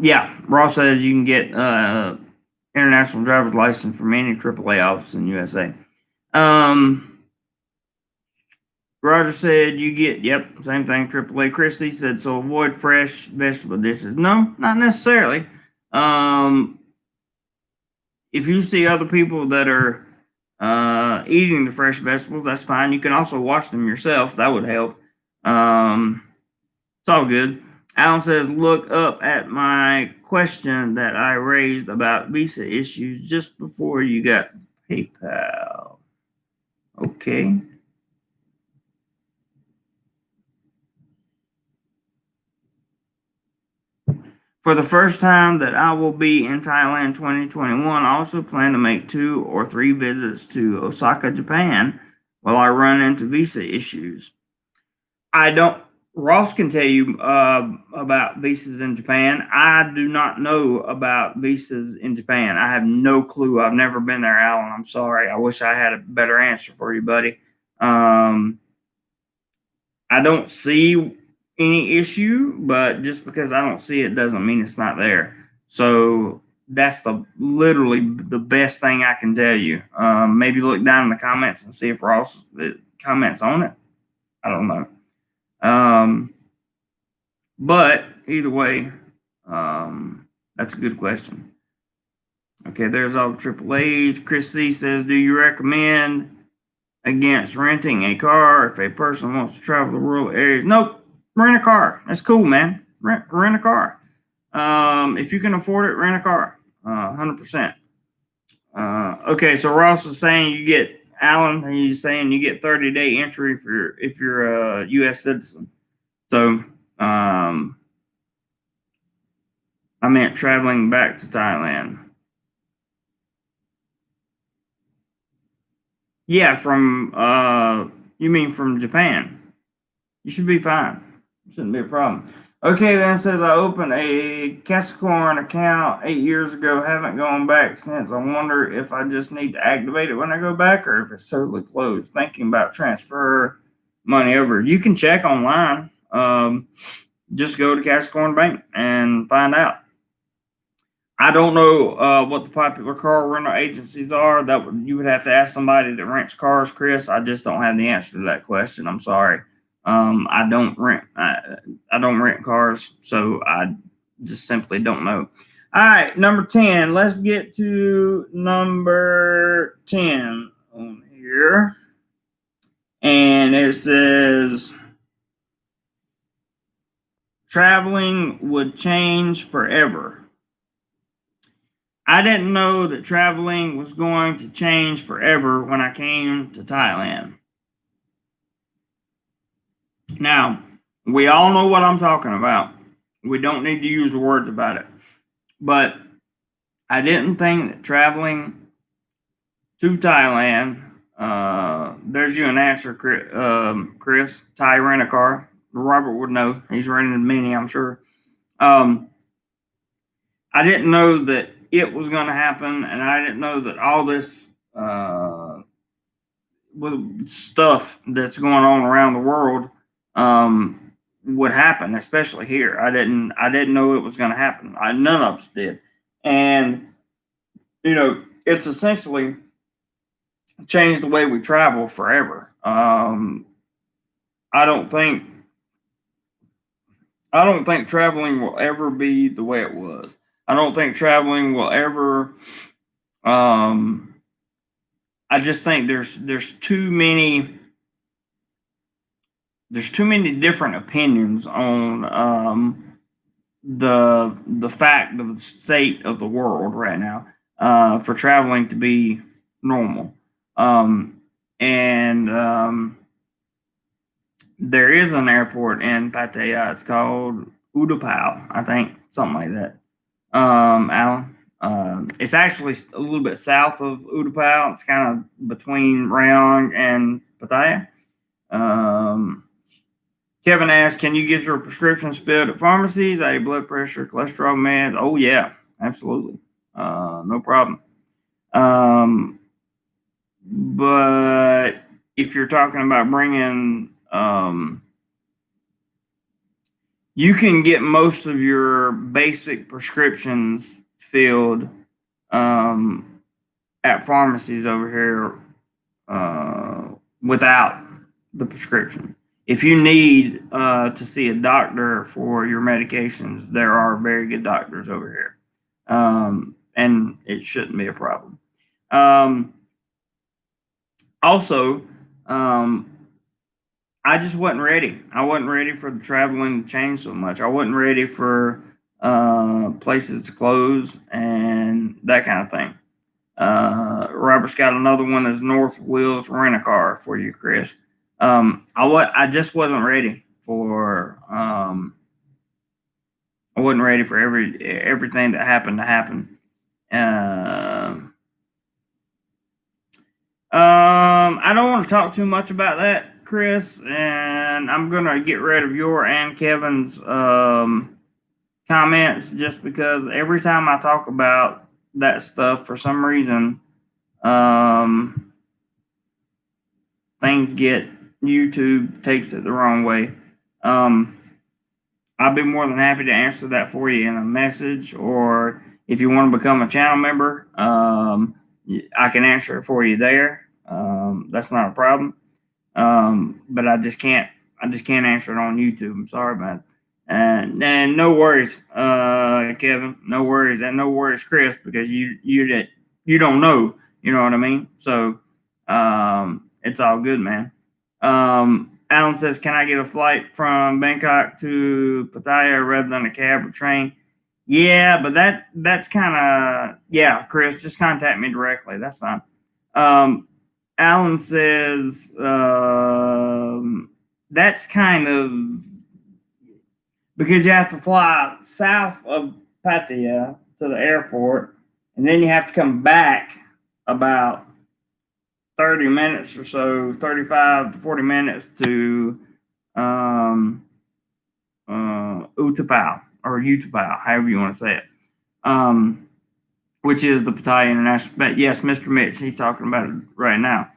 Yeah, Ross says you can get international driver's license from any AAA office in USA. Roger said you get, yep, same thing, AAA. Christy said, so avoid fresh vegetable dishes. No, not necessarily. If you see other people that are eating the fresh vegetables, that's fine. You can also wash them yourself. That would help. It's all good. Alan says, look up at my question that I raised about visa issues just before you got PayPal. Okay. For the first time that I will be in Thailand 2021, I also plan to make 2 or 3 visits to Osaka, Japan, while I run into visa issues. I don't. Ross can tell you about visas in Japan. I do not know about visas in Japan. I have no clue. I've never been there, Alan. I'm sorry. I wish I had a better answer for you, buddy. I don't see any issue, but just because I don't see it doesn't mean it's not there. So that's literally the best thing I can tell you. Maybe look down in the comments and see if Ross comments on it. I don't know. But either way, that's a good question. Okay, there's all the AAAs. Chris C says, do you recommend against renting a car if a person wants to travel the rural areas? Nope. Rent a car. That's cool, man. Rent a car. If you can afford it, rent a car. 100%. Okay, so Ross is saying he's saying you get 30-day entry if you're a U.S. citizen. So, I meant traveling back to Thailand. Yeah, you mean from Japan? You should be fine. Shouldn't be a problem. Okay, then it says I opened a Capricorn account 8 years ago. Haven't gone back since. I wonder if I just need to activate it when I go back, or if it's totally closed. Thinking about transfer money over. You can check online. Just go to Capricorn Bank and find out. I don't know what the popular car rental agencies are. You would have to ask somebody that rents cars, Chris. I just don't have the answer to that question. I'm sorry. I don't rent cars, so I just simply don't know. All right, number 10. Let's get to number 10 on here. And it says traveling would change forever. I didn't know that traveling was going to change forever when I came to Thailand. Now, we all know what I'm talking about. We don't need to use words about it. But I didn't think that traveling to Thailand, there's you an answer, Chris. Thai rent a car. Robert would know. He's renting a Mini, I'm sure. I didn't know that it was going to happen, and I didn't know that all this stuff that's going on around the world would happen, especially here. I didn't know it was going to happen. None of us did, and it's essentially changed the way we travel forever. I don't think traveling will ever be the way it was. I don't think traveling will ever. I just think there's too many different opinions on the fact of the state of the world right now for traveling to be normal. There is an airport in Pattaya. It's called Udapau, I think, something like that. Alan. It's actually a little bit south of Udapau. It's kind of between Rayong and Pattaya. Kevin asked, can you get your prescriptions filled at pharmacies? Blood pressure, cholesterol meds? Oh, yeah, absolutely. No problem. But if you're talking about bringing, you can get most of your basic prescriptions filled at pharmacies over here without the prescription. If you need to see a doctor for your medications, there are very good doctors over here, and it shouldn't be a problem. Also, I just wasn't ready. I wasn't ready for the traveling to change so much. I wasn't ready for places to close and that kind of thing. Robert's got another one as North Wheels Rent a Car for you, Chris. I just wasn't ready for I wasn't ready for everything that happened to happen. I don't want to talk too much about that, Chris, and I'm gonna get rid of your and Kevin's comments just because every time I talk about that stuff, for some reason, things get YouTube takes it the wrong way. I'd be more than happy to answer that for you in a message, or if you want to become a channel member, I can answer it for you there. That's not a problem. But I just can't answer it on YouTube. I'm sorry, man. And no worries, Kevin. No worries, and no worries, Chris, because you don't know. You know what I mean? So it's all good, man. Alan says, "Can I get a flight from Bangkok to Pattaya rather than a cab or train?" Yeah, but that's kind of yeah, Chris. Just contact me directly. That's fine. Alan says that's kind of because you have to fly south of Pattaya to the airport, and then you have to come back about 30 minutes or so, 35 to 40 minutes to Utapao or Utapao, however you want to say it, which is the Pattaya International. But yes, Mr. Mitch, he's talking about it right now.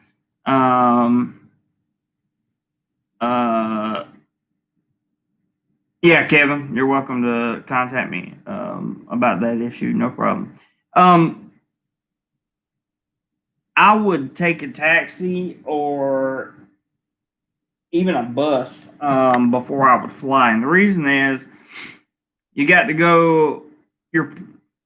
Yeah, Kevin, you're welcome to contact me about that issue. No problem. I would take a taxi or even a bus before I would fly. And the reason is you got to go, you're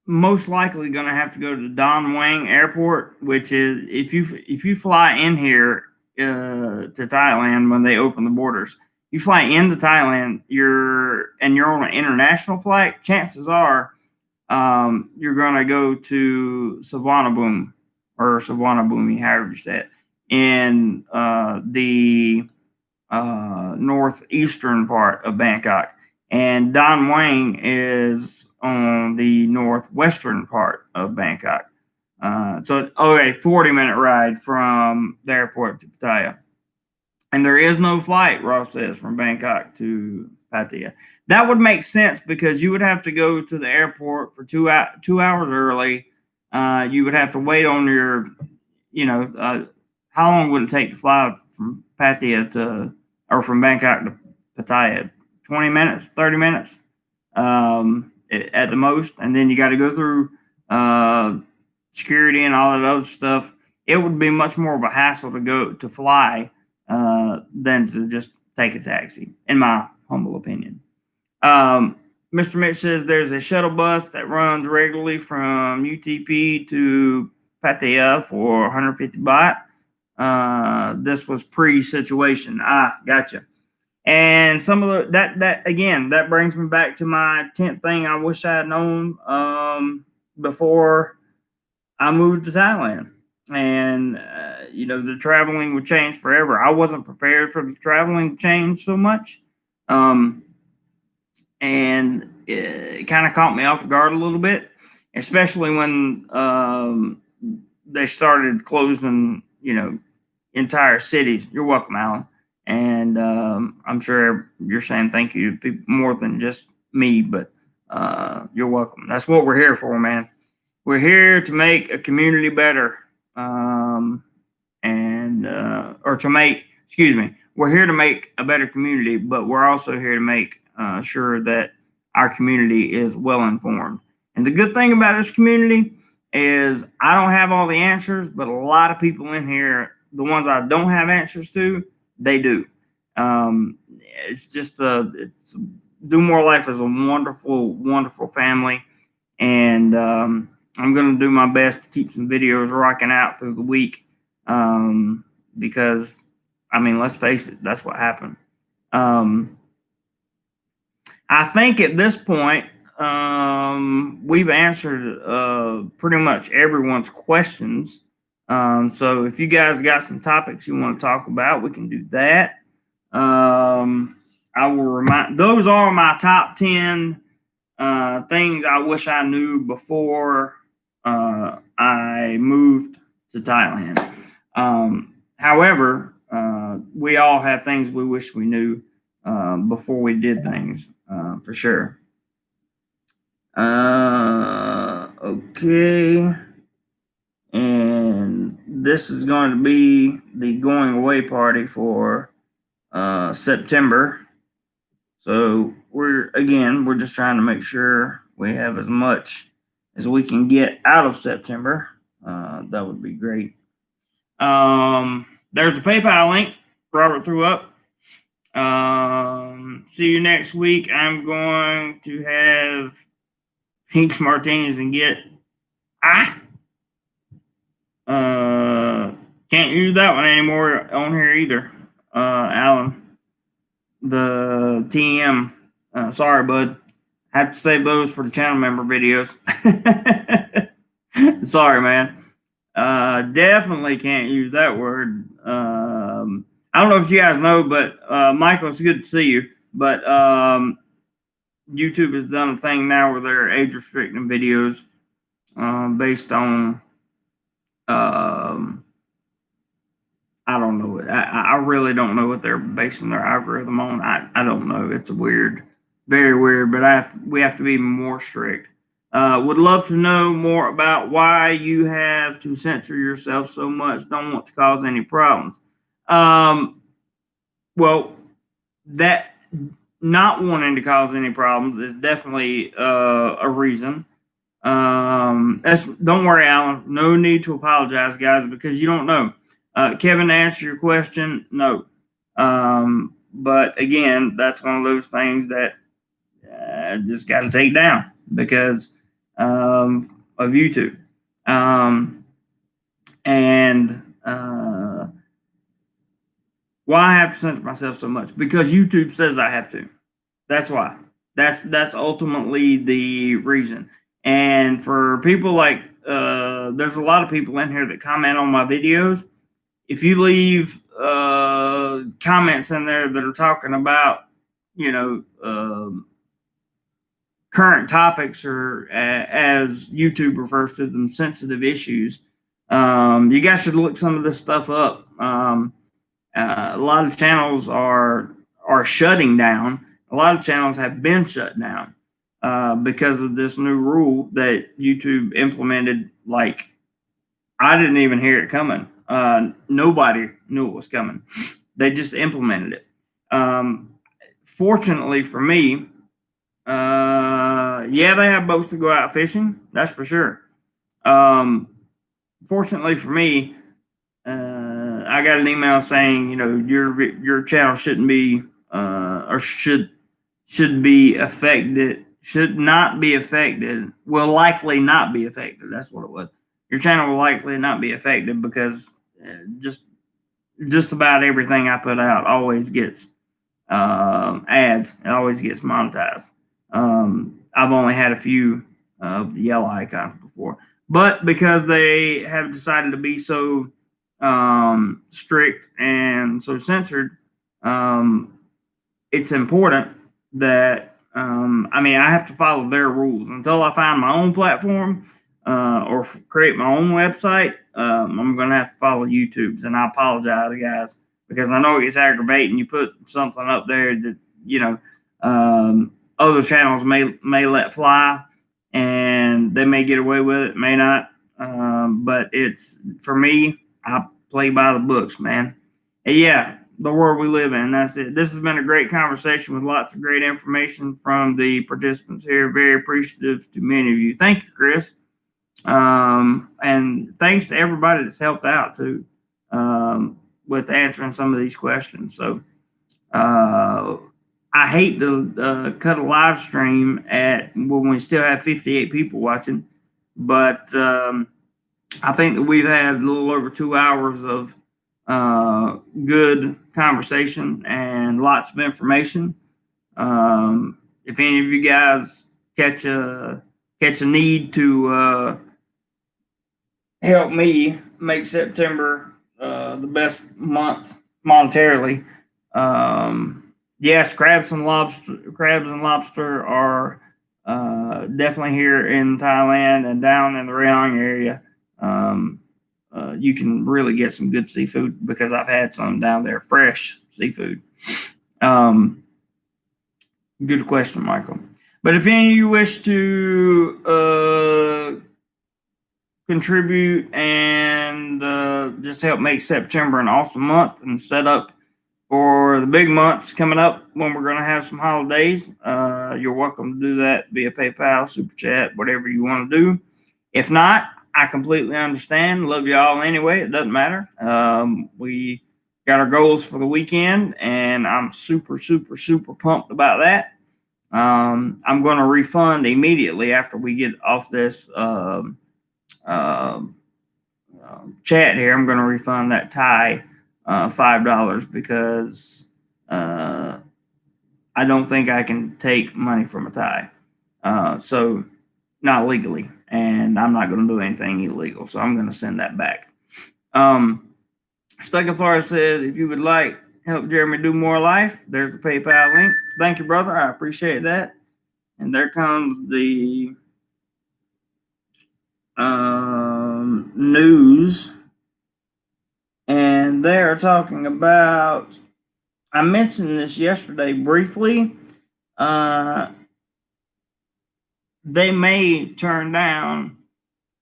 most likely going to have to go to Da Nang Airport, which is if you fly in here to Thailand when they open the borders, you fly into Thailand, you're on an international flight, chances are you're going to go to Suvarnabhumi or Suvarnabhumi, however you say it, in the northeastern part of Bangkok. And Da Nang is on the northwestern part of Bangkok. So it's a 40-minute ride from the airport to Pattaya. And there is no flight, Ross says, from Bangkok to Pattaya. That would make sense because you would have to go to the airport for 2 hours early. You would have to wait on your, how long would it take to fly from Pattaya or from Bangkok to Pattaya? 20 minutes, 30 minutes at the most. And then you got to go through security and all that other stuff. It would be much more of a hassle to fly than to just take a taxi, in my humble opinion. Mr. Mitch says there's a shuttle bus that runs regularly from UTP to Pattaya for 150 baht. This was pre-situation. Gotcha. And some of that brings me back to my tent thing. I wish I had known before I moved to Thailand. And the traveling would change forever. I wasn't prepared for the traveling to change so much, and it kind of caught me off guard a little bit, especially when they started closing, entire cities. You're welcome, Alan, and I'm sure you're saying thank you to people more than just me, but you're welcome. That's what we're here for, man. We're here to make a community better. We're here to make a better community, but we're also here to make sure that our community is well informed. And the good thing about this community is I don't have all the answers, but a lot of people in here, the ones I don't have answers to, they do. It's just DoMoreLife is a wonderful, wonderful family, and I'm going to do my best to keep some videos rocking out through the week because, let's face it, that's what happened. I think at this point, we've answered pretty much everyone's questions. So if you guys got some topics you want to talk about, we can do that. I will remind, those are my top 10 things I wish I knew before I moved to Thailand. However, we all have things we wish we knew before we did things, for sure. Okay. And this is going to be the going away party for September. So we're just trying to make sure we have as much as we can get out of September. That would be great. There's the PayPal link Robert threw up. See you next week. I'm going to have pink martinis and get can't use that one anymore on here either. Alan, the TM. Sorry, bud. I have to save those for the channel member videos. Sorry, man. Definitely can't use that word. I don't know if you guys know, but Michael, it's good to see you. But YouTube has done a thing now where they're age restricting videos based on I don't know. I really don't know what they're basing their algorithm on. I don't know. It's weird, very weird. But we have to be more strict. Would love to know more about why you have to censor yourself so much. Don't want to cause any problems. Well, that not wanting to cause any problems is definitely a reason. Don't worry, Alan. No need to apologize, guys, because you don't know. Kevin, to answer your question, no. But again, that's one of those things that just got to take down because of YouTube. Why I have to censor myself so much? Because YouTube says I have to. That's why. That's ultimately the reason. And for people like, there's a lot of people in here that comment on my videos. If you leave comments in there that are talking about, current topics or as YouTube refers to them, sensitive issues, you guys should look some of this stuff up. A lot of channels are shutting down. A lot of channels have been shut down because of this new rule that YouTube implemented. Like, I didn't even hear it coming. Nobody knew it was coming. They just implemented it. Fortunately for me, yeah, they have boats to go out fishing. That's for sure. Fortunately for me, I got an email saying, your channel shouldn't be, or should be affected, should not be affected, will likely not be affected. That's what it was. Your channel will likely not be affected because just about everything I put out always gets ads. It always gets monetized. I've only had a few of the yellow icons before, but because they have decided to be so strict and so censored, it's important that I have to follow their rules until I find my own platform or create my own website. I'm going to have to follow YouTube's, and I apologize, guys, because I know it gets aggravating. You put something up there that other channels may let fly, and they may get away with it, may not. But it's for me. I play by the books, man. And yeah, the world we live in. That's it. This has been a great conversation with lots of great information from the participants here. Very appreciative to many of you. Thank you, Chris. And thanks to everybody that's helped out too with answering some of these questions. So I hate to cut a live stream when we still have 58 people watching, but I think that we've had a little over 2 hours of good conversation and lots of information. If any of you guys catch a need to help me make September the best month monetarily, yes, crabs and lobster are definitely here in Thailand and down in the Rayong area, you can really get some good seafood because I've had some down there, fresh seafood. Good question, Michael. But if any of you wish to contribute and just help make September an awesome month and set up for the big months coming up when we're going to have some holidays, you're welcome to do that via PayPal, Super Chat, whatever you want to do. If not, I completely understand. Love you all anyway. It doesn't matter. We got our goals for the weekend, and I'm super, super, super pumped about that. I'm going to refund immediately after we get off this chat here. I'm going to refund that Thai $5 because I don't think I can take money from a Thai. So not legally, and I'm not going to do anything illegal. So I'm going to send that back. Stuckenfar says, if you would like help Jeremy do more life, there's the PayPal link. Thank you, brother. I appreciate that. And there comes the news. And they're talking about, I mentioned this yesterday briefly. They may turn down.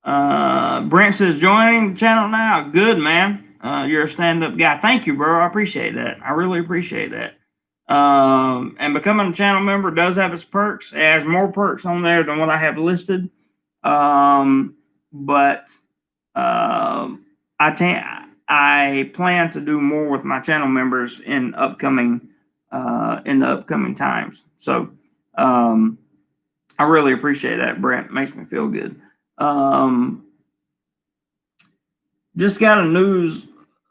Brent says, joining the channel now. Good, man. You're a stand-up guy. Thank you, bro. I appreciate that. I really appreciate that. And becoming a channel member does have its perks. It has more perks on there than what I have listed. But I plan to do more with my channel members in the upcoming times. So I really appreciate that, Brent. It makes me feel good. Just got a news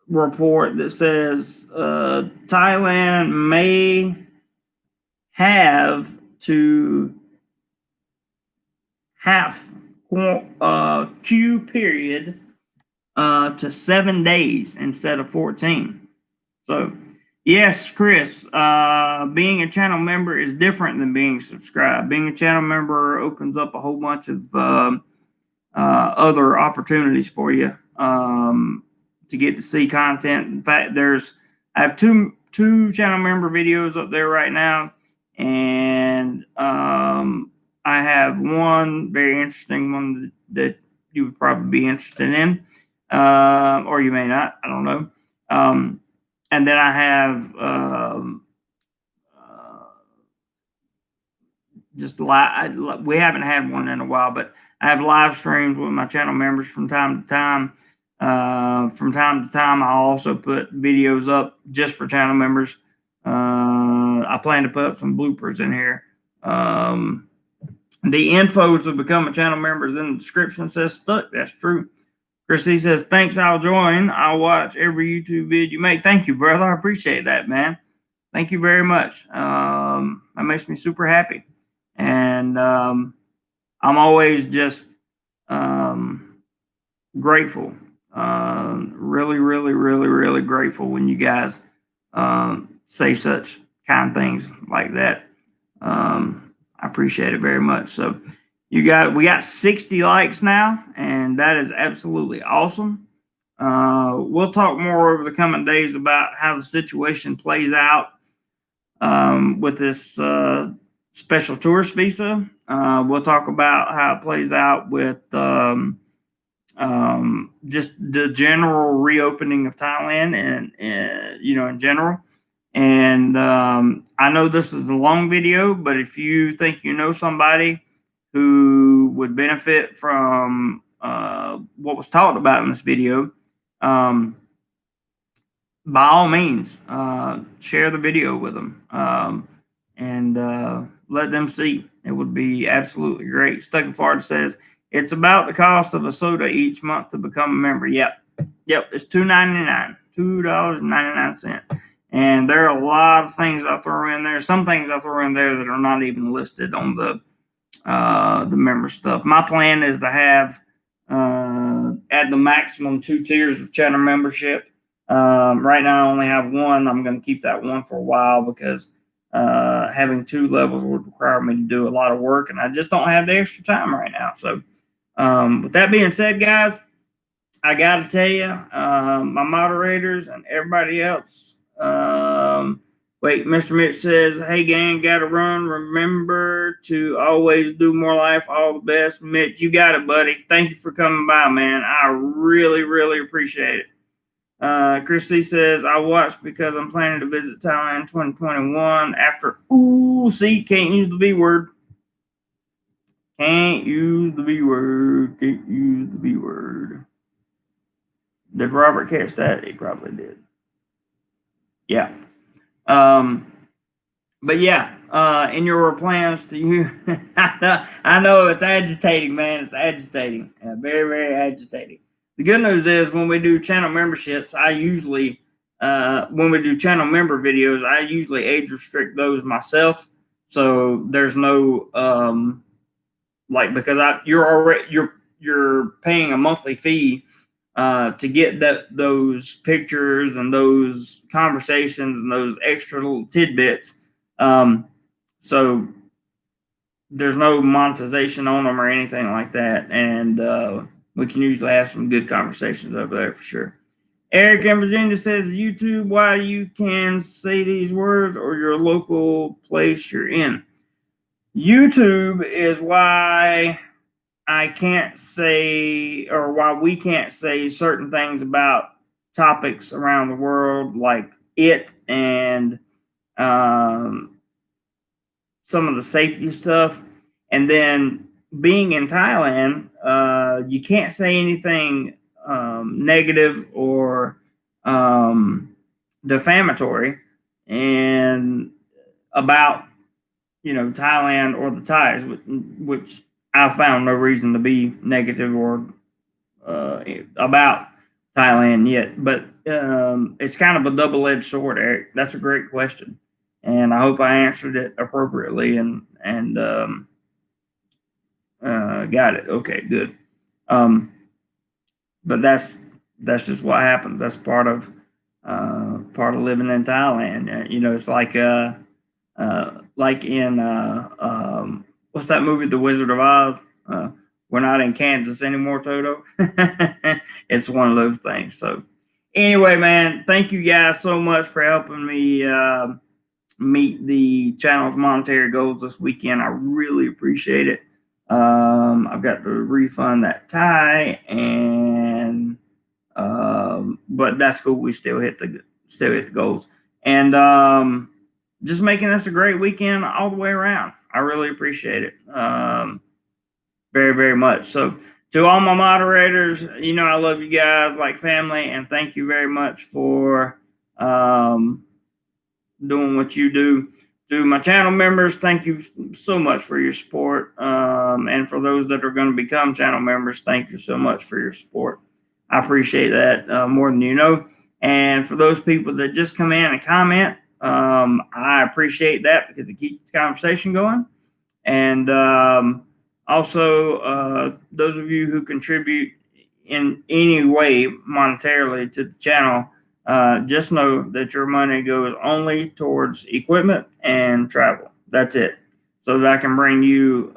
report that says Thailand may have to half queue period to 7 days instead of 14. So yes, Chris, being a channel member is different than being subscribed. Being a channel member opens up a whole bunch of other opportunities for you to get to see content. In fact, I have two channel member videos up there right now, and I have one very interesting one that you would probably be interested in, or you may not. I don't know. And then I have we haven't had one in a while, but I have live streams with my channel members from time to time. From time to time, I'll also put videos up just for channel members. I plan to put up some bloopers in here. The info to become a channel member is in the description. It says stuck. That's true. Chrissy says, thanks, I'll join. I'll watch every YouTube video you make. Thank you, brother. I appreciate that, man. Thank you very much. That makes me super happy. And I'm always just grateful. Really, really, really, really grateful when you guys say such kind things like that. I appreciate it very much. So we got 60 likes now, and that is absolutely awesome. We'll talk more over the coming days about how the situation plays out with this special tourist visa. We'll talk about how it plays out with just the general reopening of Thailand and in general. And I know this is a long video, but if you think you know somebody who would benefit from what was talked about in this video, by all means, share the video with them and let them see. It would be absolutely great. Stuckenfard says, it's about the cost of a soda each month to become a member. Yep, it's $2.99, $2.99. And there are a lot of things I throw in there. Some things I throw in there that are not even listed on the member stuff. My plan is to have at the maximum 2 tiers of channel membership. Right now I only have one. I'm going to keep that one for a while because having 2 levels would require me to do a lot of work, and I just don't have the extra time right now. So, with that being said, guys, I got to tell you, my moderators and everybody else. Wait, Mr. Mitch says, "Hey gang, got to run. Remember to always do more life. All the best, Mitch. You got it, buddy. Thank you for coming by, man. I really, really appreciate it." Chris C says, "I watched because I'm planning to visit Thailand 2021 after." Ooh, see, can't use the B word. Can't use the B word. Can't use the B word. Did Robert catch that? He probably did. Yeah. But yeah, in your plans to you, I know it's agitating, man. It's agitating. Very, very agitating. The good news is when we do channel memberships, I usually, when we do channel member videos, I usually age restrict those myself. So there's no, like, because you're paying a monthly fee to get those pictures and those conversations and those extra little tidbits. So there's no monetization on them or anything like that, and we can usually have some good conversations over there for sure. Eric in Virginia says, "YouTube, why you can say these words or your local place you're in." YouTube is why I can't say, or why we can't say certain things about topics around the world, like it and some of the safety stuff. And then being in Thailand, you can't say anything negative or defamatory and about Thailand or the Thais, which I found no reason to be negative or about Thailand yet. But it's kind of a double-edged sword, Eric. That's a great question, and I hope I answered it appropriately and got it. Okay, good. But that's just what happens. That's part of living in Thailand. It's like in what's that movie, The Wizard of Oz? We're not in Kansas anymore, Toto. It's one of those things. So anyway, man, thank you guys so much for helping me meet the channel's monetary goals this weekend. I really appreciate it. I've got to refund that Thai, and but that's cool. We still hit the goals, and just making this a great weekend all the way around. I really appreciate it. Very, very much. So to all my moderators, I love you guys like family, and thank you very much for doing what you do. To my channel members, thank you so much for your support. And for those that are going to become channel members, thank you so much for your support. I appreciate that more than you know. And for those people that just come in and comment, I appreciate that because it keeps the conversation going. And also, those of you who contribute in any way monetarily to the channel, just know that your money goes only towards equipment and travel. That's it. So that I can bring you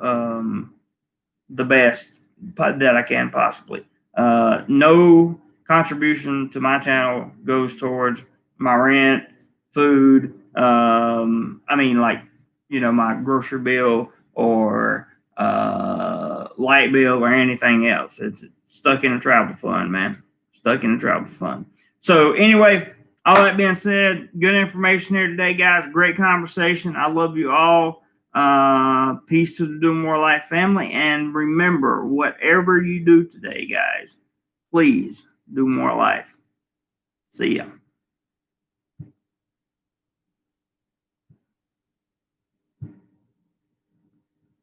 the best that I can possibly. No contribution to my channel goes towards my rent, food. My grocery bill or light bill or anything else. It's stuck in a travel fund, man. Stuck in a travel fund. So anyway, all that being said, good information here today, guys. Great conversation. I love you all. Peace to the DoMoreLife family. And remember, whatever you do today, guys, please do more life. See ya.